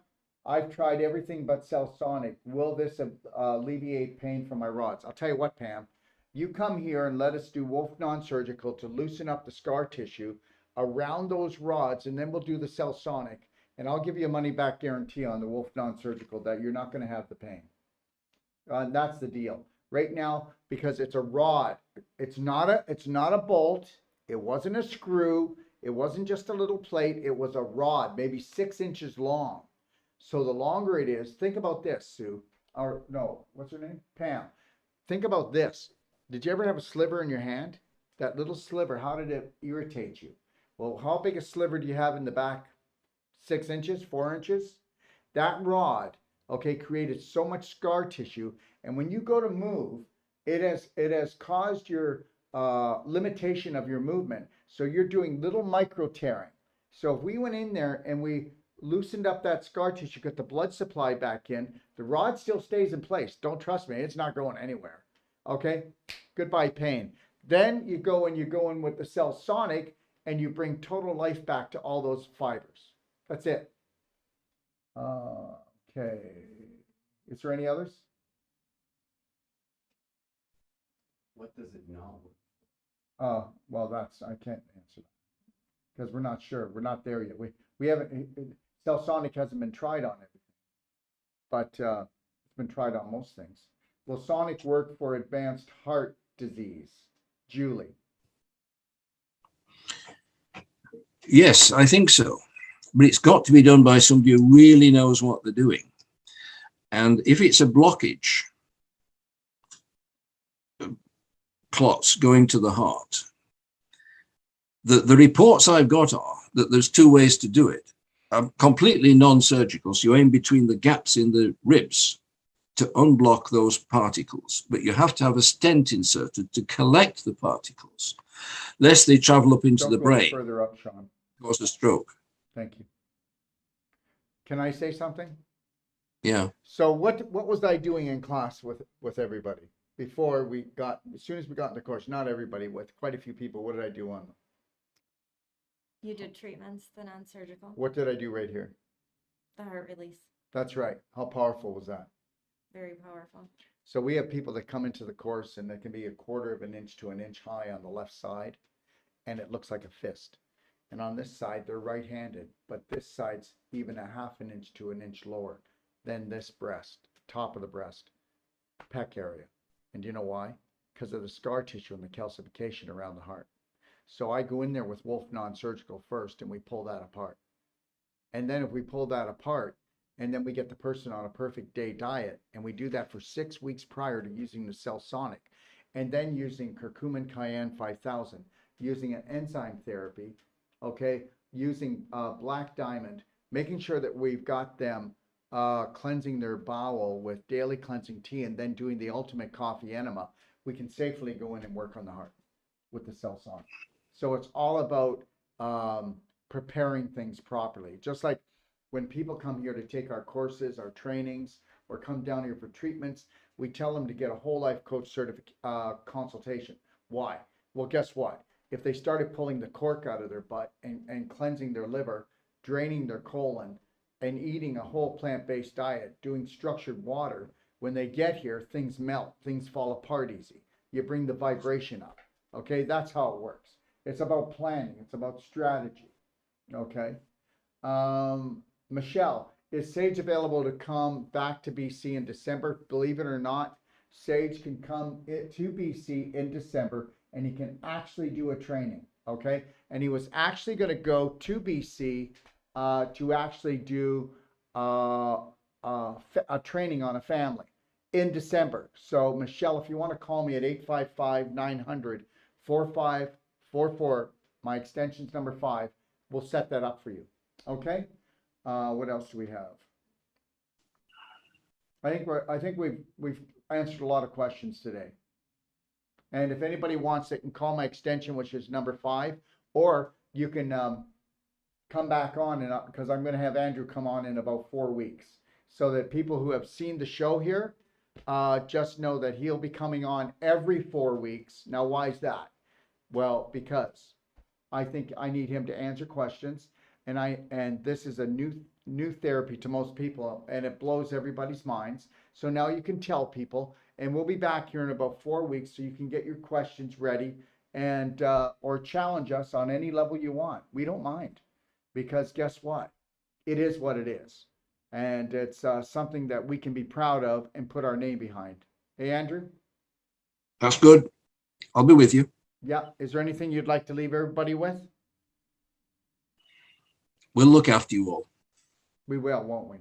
I've tried everything but CellSonic. Will this alleviate pain from my rods? I'll tell you what, Pam. You come here and let us do Wolf Non-Surgical to loosen up the scar tissue around those rods, and then we'll do the CellSonic. And I'll give you a money back guarantee on the Wolf Non-Surgical that you're not going to have the pain. That's the deal. Right now, because it's a rod, it's not a bolt. It wasn't a screw. It wasn't just a little plate. It was a rod, maybe 6 inches long. So the longer it is, think about this, Sue. Or no, what's her name? Pam. Think about this. Did you ever have a sliver in your hand? That little sliver, how did it irritate you? Well, how big a sliver do you have in the back? 6 inches, 4 inches? That rod, okay, created so much scar tissue. And when you go to move, it has caused your limitation of your movement. So you're doing little micro tearing. So if we went in there and we loosened up that scar tissue, got the blood supply back in, the rod still stays in place. Don't trust me, it's not going anywhere. Okay, goodbye pain. Then you go in with the CellSonic and you bring total life back to all those fibers. That's it. Okay. Is there any others? What does it know? Well, I can't answer that because we're not sure. We're not there yet. We haven't. CellSonic hasn't been tried on everything, but it's been tried on most things. Will Sonic work for advanced heart disease? Julie. Yes, I think so. But it's got to be done by somebody who really knows what they're doing. And if it's a blockage, clots going to the heart, the reports I've got are that there's 2 ways to do it. Completely non-surgical, so you aim between the gaps in the ribs to unblock those particles, but you have to have a stent inserted to collect the particles, lest they travel up into Don't the go brain, further up, Sean. cause a stroke. Thank you. Can I say something? Yeah. So what was I doing in class with everybody before as soon as we got in the course? Not everybody, with quite a few people. What did I do on them? You did treatments, the non-surgical, What did I do right here? the heart release, That's right. How powerful was that? very powerful. So we have people that come into the course and they can be 1/4 of an inch to an inch high on the left side, and it looks like a fist. And on this side, they're right-handed, but this side's even a 1/2 inch to an inch lower. than this breast, top of the breast, pec area. And do you know why? Because of the scar tissue and the calcification around the heart. So I go in there with Wolf NonSurgical first, and we pull that apart. And then if we pull that apart, and then we get the person on a perfect day diet, and we do that for 6 weeks prior to using the CellSonic, and then using curcumin cayenne 5000, using an enzyme therapy, okay, using black diamond, making sure that we've got them cleansing their bowel with daily cleansing tea, and then doing the ultimate coffee enema, we can safely go in and work on the heart with the CellSonic. So it's all about preparing things properly. Just like when people come here to take our courses, our trainings, or come down here for treatments, we tell them to get a whole life coach consultation. Why? Well, guess what? If they started pulling the cork out of their butt and cleansing their liver, draining their colon, and eating a whole plant-based diet, doing structured water, when they get here, things melt, things fall apart easy. You bring the vibration up. Okay, that's how it works. It's about planning. It's about strategy. Okay. Michelle, is Sage available to come back to BC in December? Believe it or not, Sage can come to BC in December, and he can actually do a training. Okay, and he was actually going to go to BC to actually do a training on a family in December. So Michelle, if you want to call me at 855-900-4544, my extension's number 5, we'll set that up for you. Okay. What else do we have? I think we've answered a lot of questions today. And if anybody wants it, can call my extension, which is number 5, or you can come back on, and because I'm going to have Andrew come on in about 4 weeks, so that people who have seen the show here just know that he'll be coming on every 4 weeks. Now, why is that? Well, because I think I need him to answer questions, and this is a new therapy to most people, and it blows everybody's minds. So now you can tell people, and we'll be back here in about 4 weeks, so you can get your questions ready and or challenge us on any level you want. We don't mind, because guess what? It is what it is, and it's something that we can be proud of and put our name behind. Hey, Andrew? That's good. I'll be with you. Yeah. Is there anything you'd like to leave everybody with? We'll look after you all. We will, won't we?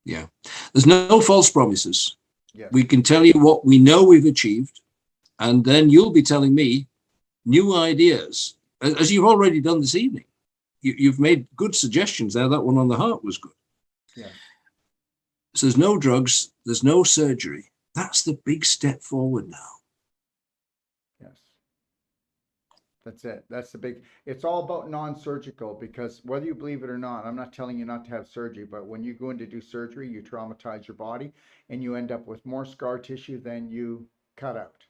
Yeah. There's no false promises. Yes. We can tell you what we know we've achieved, and then you'll be telling me new ideas, as you've already done this evening. You've made good suggestions there. That one on the heart was good. Yeah. So there's no drugs, there's no surgery. That's the big step forward now. Yes. That's it. That's the big, it's all about non-surgical, because whether you believe it or not, I'm not telling you not to have surgery, but when you go in to do surgery, you traumatize your body and you end up with more scar tissue than you cut out.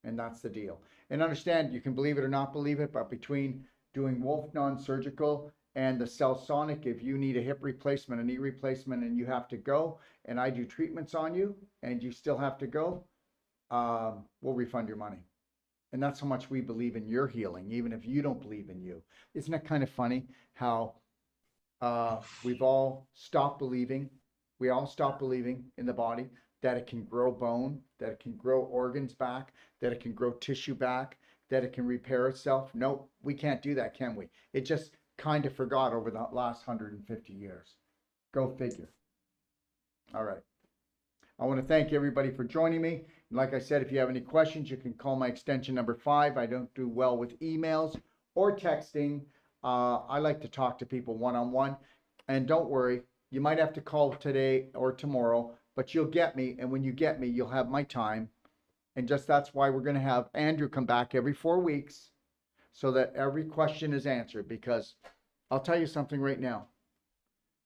And that's the deal. And understand, you can believe it or not believe it, but between doing Wolf NonSurgical and the CellSonic, if you need a hip replacement, a knee replacement, and you have to go, and I do treatments on you, and you still have to go, we'll refund your money. And that's how much we believe in your healing, even if you don't believe in you. Isn't that kind of funny how we've all stopped believing, we all stop believing in the body that it can grow bone, that it can grow organs back, that it can grow tissue back, that it can repair itself? No, we can't do that, can we? It just kind of forgot over the last 150 years. Go figure. All right. I want to thank everybody for joining me. Like I said, if you have any questions, you can call my extension number 5. I don't do well with emails or texting. I like to talk to people one-on-one. And don't worry, you might have to call today or tomorrow, but you'll get me. And when you get me, you'll have my time. And just that's why we're going to have Andrew come back every 4 weeks, so that every question is answered. Because I'll tell you something right now.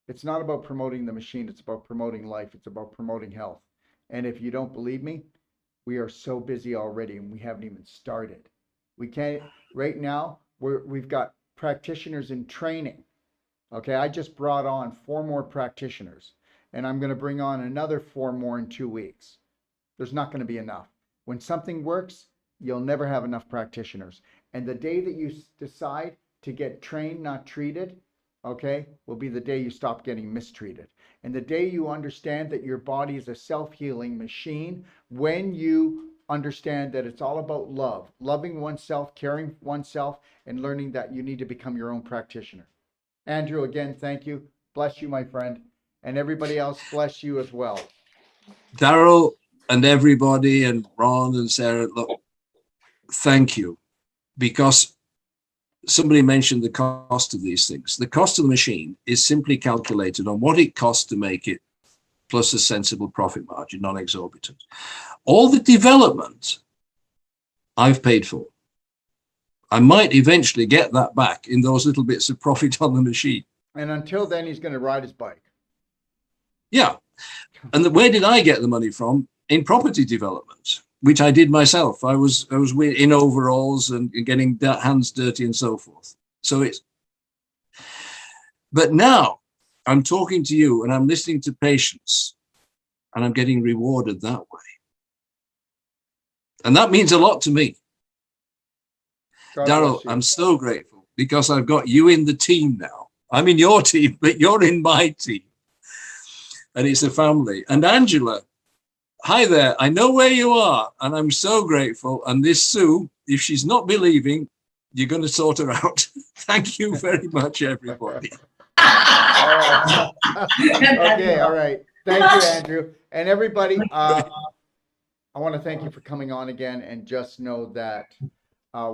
It's not about promoting the machine. It's about promoting life. It's about promoting health. And if you don't believe me, we are so busy already, and we haven't even started. We can't, right now, we've got practitioners in training. Okay, I just brought on 4 more practitioners, and I'm going to bring on another 4 more in 2 weeks. There's not going to be enough. When something works, you'll never have enough practitioners. And the day that you decide to get trained, not treated, okay, will be the day you stop getting mistreated. And the day you understand that your body is a self-healing machine, when you understand that it's all about love, loving oneself, caring for oneself, and learning that you need to become your own practitioner. Andrew, again, thank you. Bless you, my friend. And everybody else, bless you as well. Daryl and everybody and Ron and Sarah, look, thank you. Because somebody mentioned the cost of these things. The cost of the machine is simply calculated on what it costs to make it, plus a sensible profit margin, non-exorbitant. All the development I've paid for. I might eventually get that back in those little bits of profit on the machine. And until then, he's going to ride his bike. Yeah. And where did I get the money from? In property development, which I did myself. I was in overalls and getting hands dirty and so forth. So but now I'm talking to you and I'm listening to patients and I'm getting rewarded that way. And that means a lot to me. Daryl, I'm so grateful because I've got you in the team now. I'm in your team, but you're in my team. And it's a family. And Angela, hi there. I know where you are, and I'm so grateful. And this Sue, if she's not believing, you're going to sort her out. Thank you very much, everybody. Okay, all right. Thank you, Andrew. And everybody, I want to thank you for coming on again, and just know that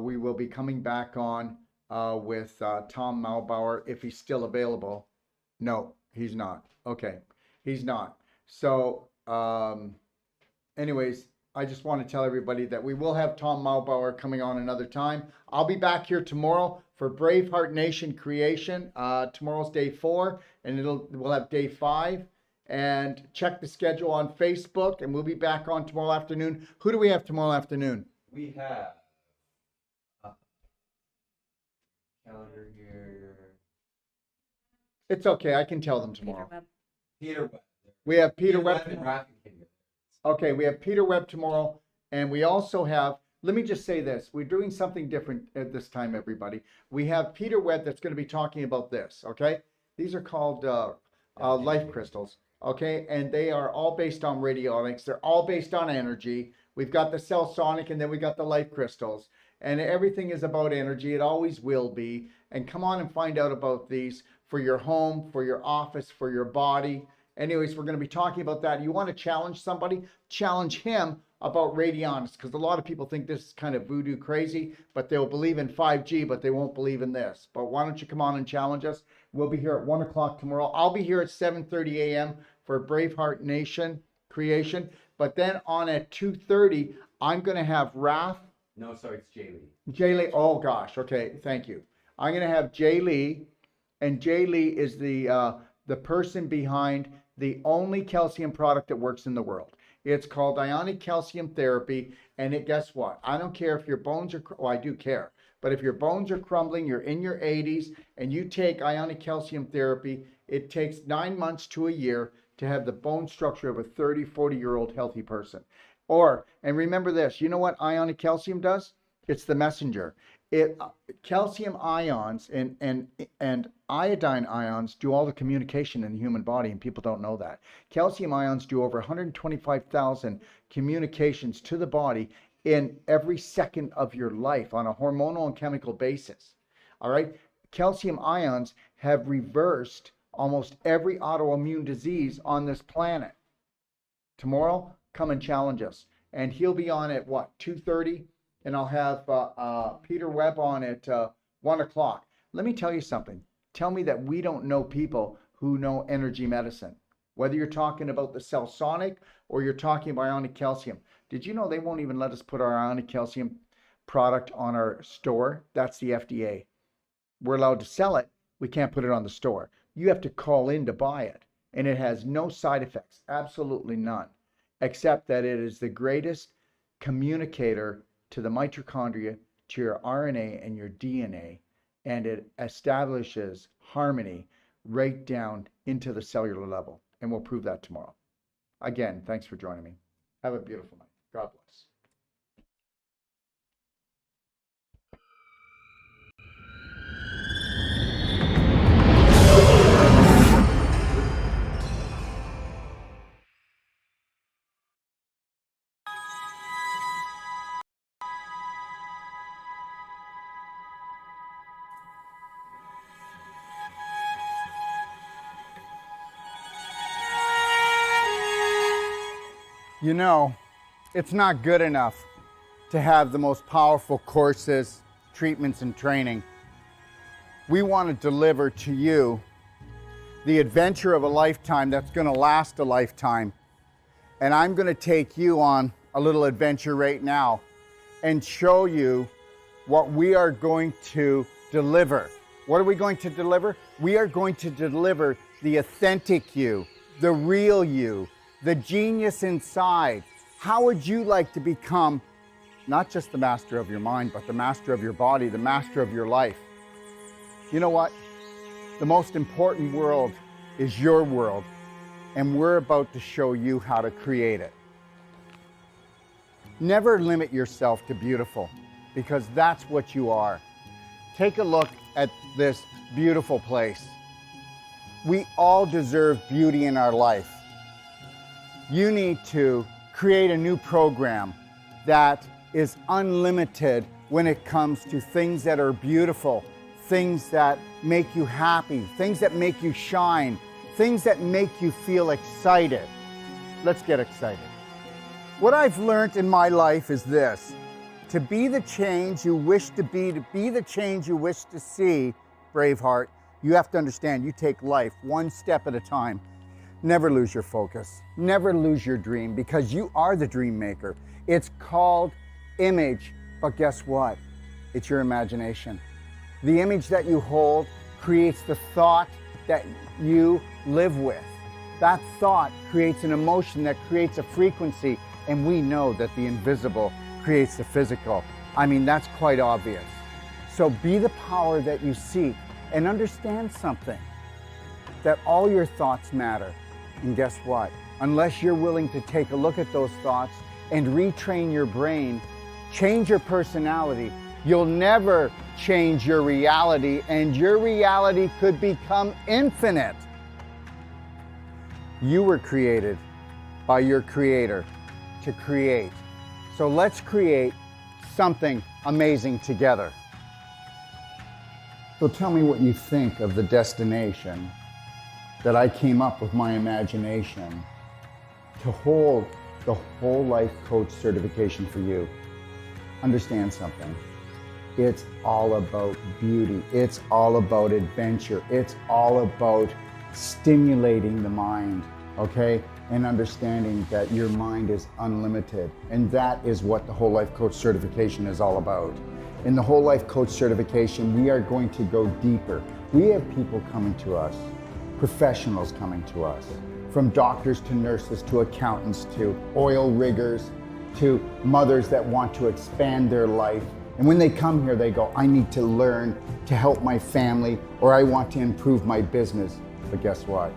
we will be coming back on with Tom Maubauer if he's still available. No, he's not. Okay, he's not. So, anyways, I just want to tell everybody that we will have Tom Maubauer coming on another time. I'll be back here tomorrow for Braveheart Nation Creation. Tomorrow's day 4, and we'll have day 5. And check the schedule on Facebook, and we'll be back on tomorrow afternoon. Who do we have tomorrow afternoon? We have calendar here. It's okay, I can tell them tomorrow. Peter Webb. We have Peter and Webb. Rafi King. Okay, we have Peter Webb tomorrow, and we also have, let me just say this, we're doing something different at this time, everybody. We have Peter Webb that's going to be talking about this, okay? These are called life crystals, okay? And they are all based on radionics. They're all based on energy. We've got the CellSonic, and then we got the life crystals. And everything is about energy. It always will be. And come on and find out about these for your home, for your office, for your body. Anyways, we're going to be talking about that. You want to challenge somebody? Challenge him about radionics, because a lot of people think this is kind of voodoo crazy, but they'll believe in 5G, but they won't believe in this. But why don't you come on and challenge us? We'll be here at 1 o'clock tomorrow. I'll be here at 7:30 a.m. for Braveheart Nation Creation. But then on at 2:30, I'm going to have Raph. No, sorry, it's Jay Lee. Jay Lee. Oh, gosh. Okay, thank you. I'm going to have Jay Lee, and Jay Lee is the person behind the only calcium product that works in the world. It's called ionic calcium therapy, and guess what? I don't care if your bones are, well, I do care, but if your bones are crumbling, you're in your 80s, and you take ionic calcium therapy, it takes 9 months to a year to have the bone structure of a 30, 40-year-old healthy person. And remember this, you know what ionic calcium does? It's the messenger. Calcium ions and iodine ions do all the communication in the human body, and people don't know that. Calcium ions do over 125,000 communications to the body in every second of your life on a hormonal and chemical basis. All right? Calcium ions have reversed almost every autoimmune disease on this planet. Tomorrow, come and challenge us. And he'll be on at what, 2:30? And I'll have Peter Webb on at 1 o'clock. Let me tell you something. Tell me that we don't know people who know energy medicine. Whether you're talking about the CellSonic or you're talking about ionic calcium. Did you know they won't even let us put our ionic calcium product on our store? That's the FDA. We're allowed to sell it. We can't put it on the store. You have to call in to buy it. And it has no side effects. Absolutely none. Except that it is the greatest communicator to the mitochondria, to your RNA and your DNA, and it establishes harmony right down into the cellular level. And we'll prove that tomorrow. Again, thanks for joining me. Have a beautiful night. God bless. You know, it's not good enough to have the most powerful courses, treatments, and training. We want to deliver to you the adventure of a lifetime that's going to last a lifetime. And I'm going to take you on a little adventure right now and show you what we are going to deliver. What are we going to deliver? We are going to deliver the authentic you, the real you, the genius inside. How would you like to become not just the master of your mind, but the master of your body, the master of your life? You know what? The most important world is your world, and we're about to show you how to create it. Never limit yourself to beautiful, because that's what you are. Take a look at this beautiful place. We all deserve beauty in our life. You need to create a new program that is unlimited when it comes to things that are beautiful, things that make you happy, things that make you shine, things that make you feel excited. Let's get excited. What I've learned in my life is this: to be the change you wish to be the change you wish to see, Braveheart, you have to understand you take life one step at a time. Never lose your focus. Never lose your dream, because you are the dream maker. It's called image, but guess what? It's your imagination. The image that you hold creates the thought that you live with. That thought creates an emotion that creates a frequency, and we know that the invisible creates the physical. I mean, that's quite obvious. So be the power that you seek, and understand something, that all your thoughts matter. And guess what? Unless you're willing to take a look at those thoughts and retrain your brain, change your personality, you'll never change your reality, and your reality could become infinite. You were created by your creator to create. So let's create something amazing together. So tell me what you think of the destination that I came up with my imagination to hold the whole life coach certification for you. Understand something. It's all about beauty. It's all about adventure. It's all about stimulating the mind, okay? And understanding that your mind is unlimited. And that is what the whole life coach certification is all about. In the whole life coach certification, we are going to go deeper. We have people coming to us, professionals coming to us, from doctors to nurses to accountants to oil riggers to mothers that want to expand their life. And when they come here, they go, I need to learn to help my family, or I want to improve my business. But guess what?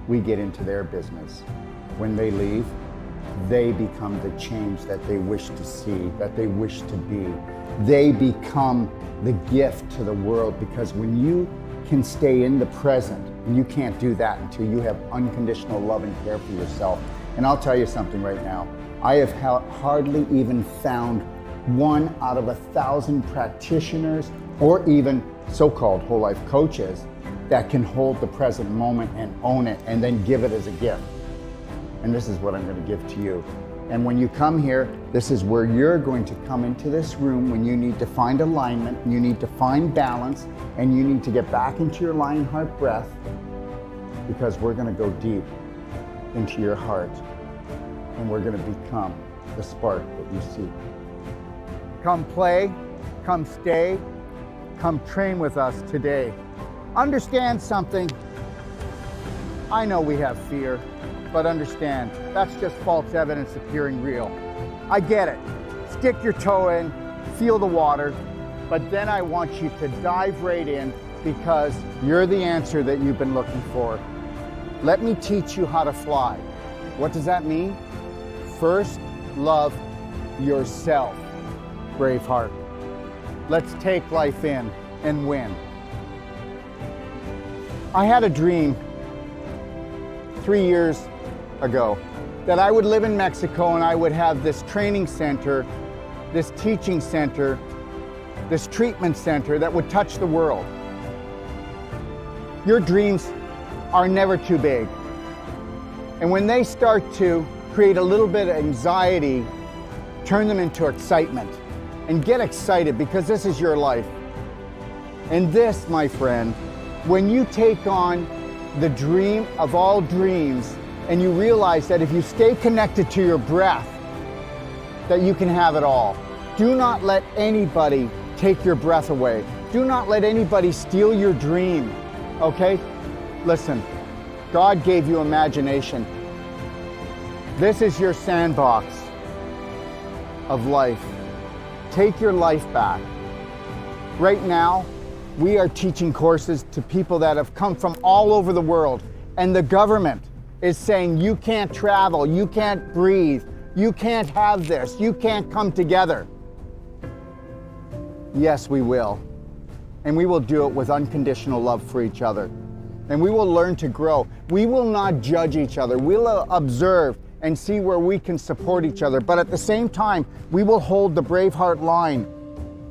We get into their business. When they leave, they become the change that they wish to see, that they wish to be. They become the gift to the world, because when you can stay in the present, and you can't do that until you have unconditional love and care for yourself. And I'll tell you something right now. I have hardly even found 1 out of 1,000 practitioners, or even so-called whole life coaches, that can hold the present moment and own it and then give it as a gift. And this is what I'm going to give to you. And when you come here, this is where you're going to come into this room when you need to find alignment, you need to find balance, and you need to get back into your lion heart breath, because we're going to go deep into your heart, and we're going to become the spark that you seek. Come play, come stay, come train with us today. Understand something. I know we have fear, but understand, that's just false evidence appearing real. I get it. Stick your toe in, feel the water, but then I want you to dive right in, because you're the answer that you've been looking for. Let me teach you how to fly. What does that mean? First, love yourself, Braveheart. Let's take life in and win. I had a dream 3 years ago that I would live in Mexico, and I would have this training center, this teaching center, this treatment center that would touch the world. Your dreams are never too big. And when they start to create a little bit of anxiety, turn them into excitement. And get excited, because this is your life. And this, my friend, when you take on the dream of all dreams, and you realize that if you stay connected to your breath, that you can have it all. Do not let anybody take your breath away. Do not let anybody steal your dream, okay? Listen, God gave you imagination. This is your sandbox of life. Take your life back. Right now, we are teaching courses to people that have come from all over the world, and the government is saying you can't travel, you can't breathe, you can't have this, you can't come together. Yes, we will. And we will do it with unconditional love for each other. And we will learn to grow. We will not judge each other. We'll observe and see where we can support each other. But at the same time, we will hold the Braveheart line,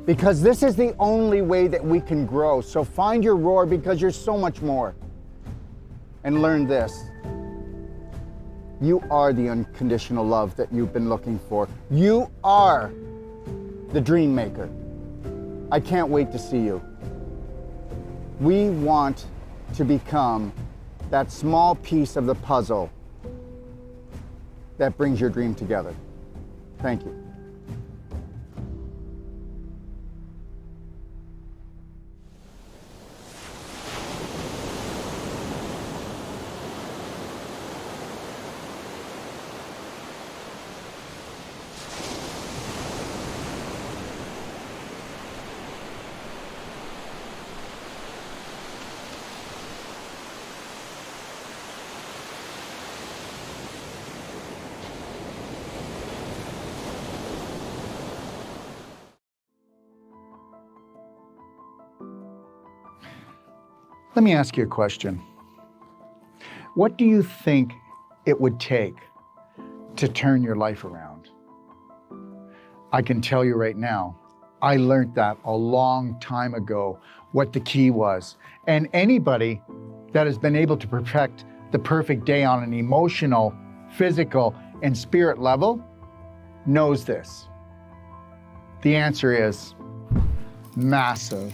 because this is the only way that we can grow. So find your roar, because you're so much more. And learn this. You are the unconditional love that you've been looking for. You are the dream maker. I can't wait to see you. We want to become that small piece of the puzzle that brings your dream together. Thank you. Let me ask you a question. What do you think it would take to turn your life around? I can tell you right now, I learned that a long time ago, what the key was. And anybody that has been able to perfect the perfect day on an emotional, physical, and spirit level knows this. The answer is massive,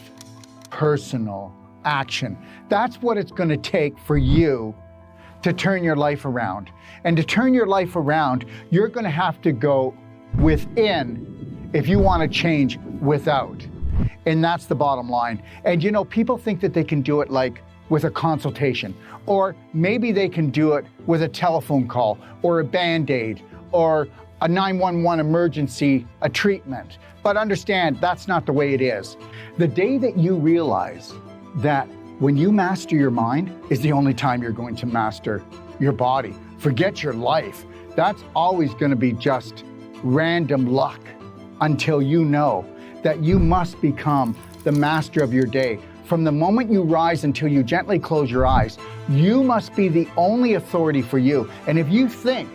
personal action. That's what it's going to take for you to turn your life around. And to turn your life around, you're going to have to go within if you want to change without. And that's the bottom line. And you know, people think that they can do it like with a consultation, or maybe they can do it with a telephone call, or a Band-Aid, or a 911 emergency, a treatment. But understand, that's not the way it is. The day that you realize that when you master your mind is the only time you're going to master your body. Forget your life. That's always going to be just random luck until you know that you must become the master of your day. From the moment you rise until you gently close your eyes, you must be the only authority for you. And if you think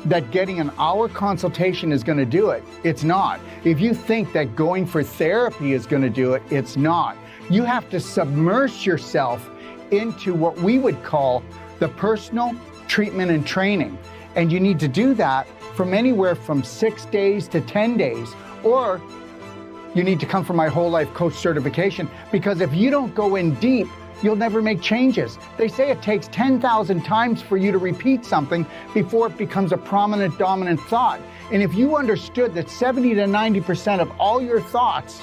that getting an hour consultation is going to do it, it's not. If you think that going for therapy is going to do it, it's not. You have to submerge yourself into what we would call the personal treatment and training. And you need to do that from anywhere from 6 days to 10 days, or you need to come for my whole life coach certification, because if you don't go in deep, you'll never make changes. They say it takes 10,000 times for you to repeat something before it becomes a prominent, dominant thought. And if you understood that 70 to 90% of all your thoughts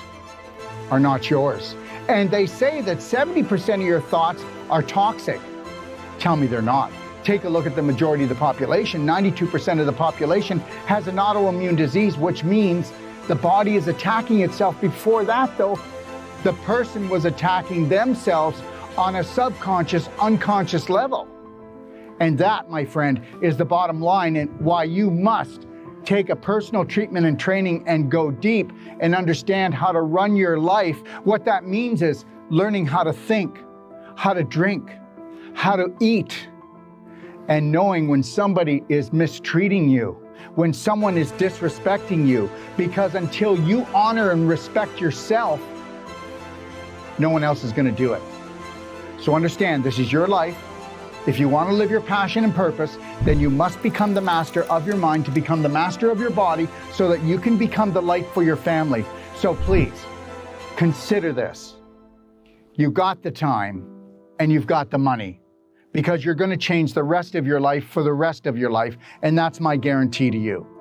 are not yours, and they say that 70% of your thoughts are toxic, tell me they're not. Take a look at the majority of the population. 92% of the population has an autoimmune disease, which means the body is attacking itself. Before that, though, the person was attacking themselves on a subconscious, unconscious level. And that, my friend, is the bottom line, and why you must take a personal treatment and training and go deep and understand how to run your life. What that means is learning how to think, how to drink, how to eat, and knowing when somebody is mistreating you, when someone is disrespecting you, because until you honor and respect yourself, no one else is going to do it. So understand, this is your life. If you want to live your passion and purpose, then you must become the master of your mind to become the master of your body so that you can become the light for your family. So please, consider this. You've got the time and you've got the money because you're going to change the rest of your life for the rest of your life, and that's my guarantee to you.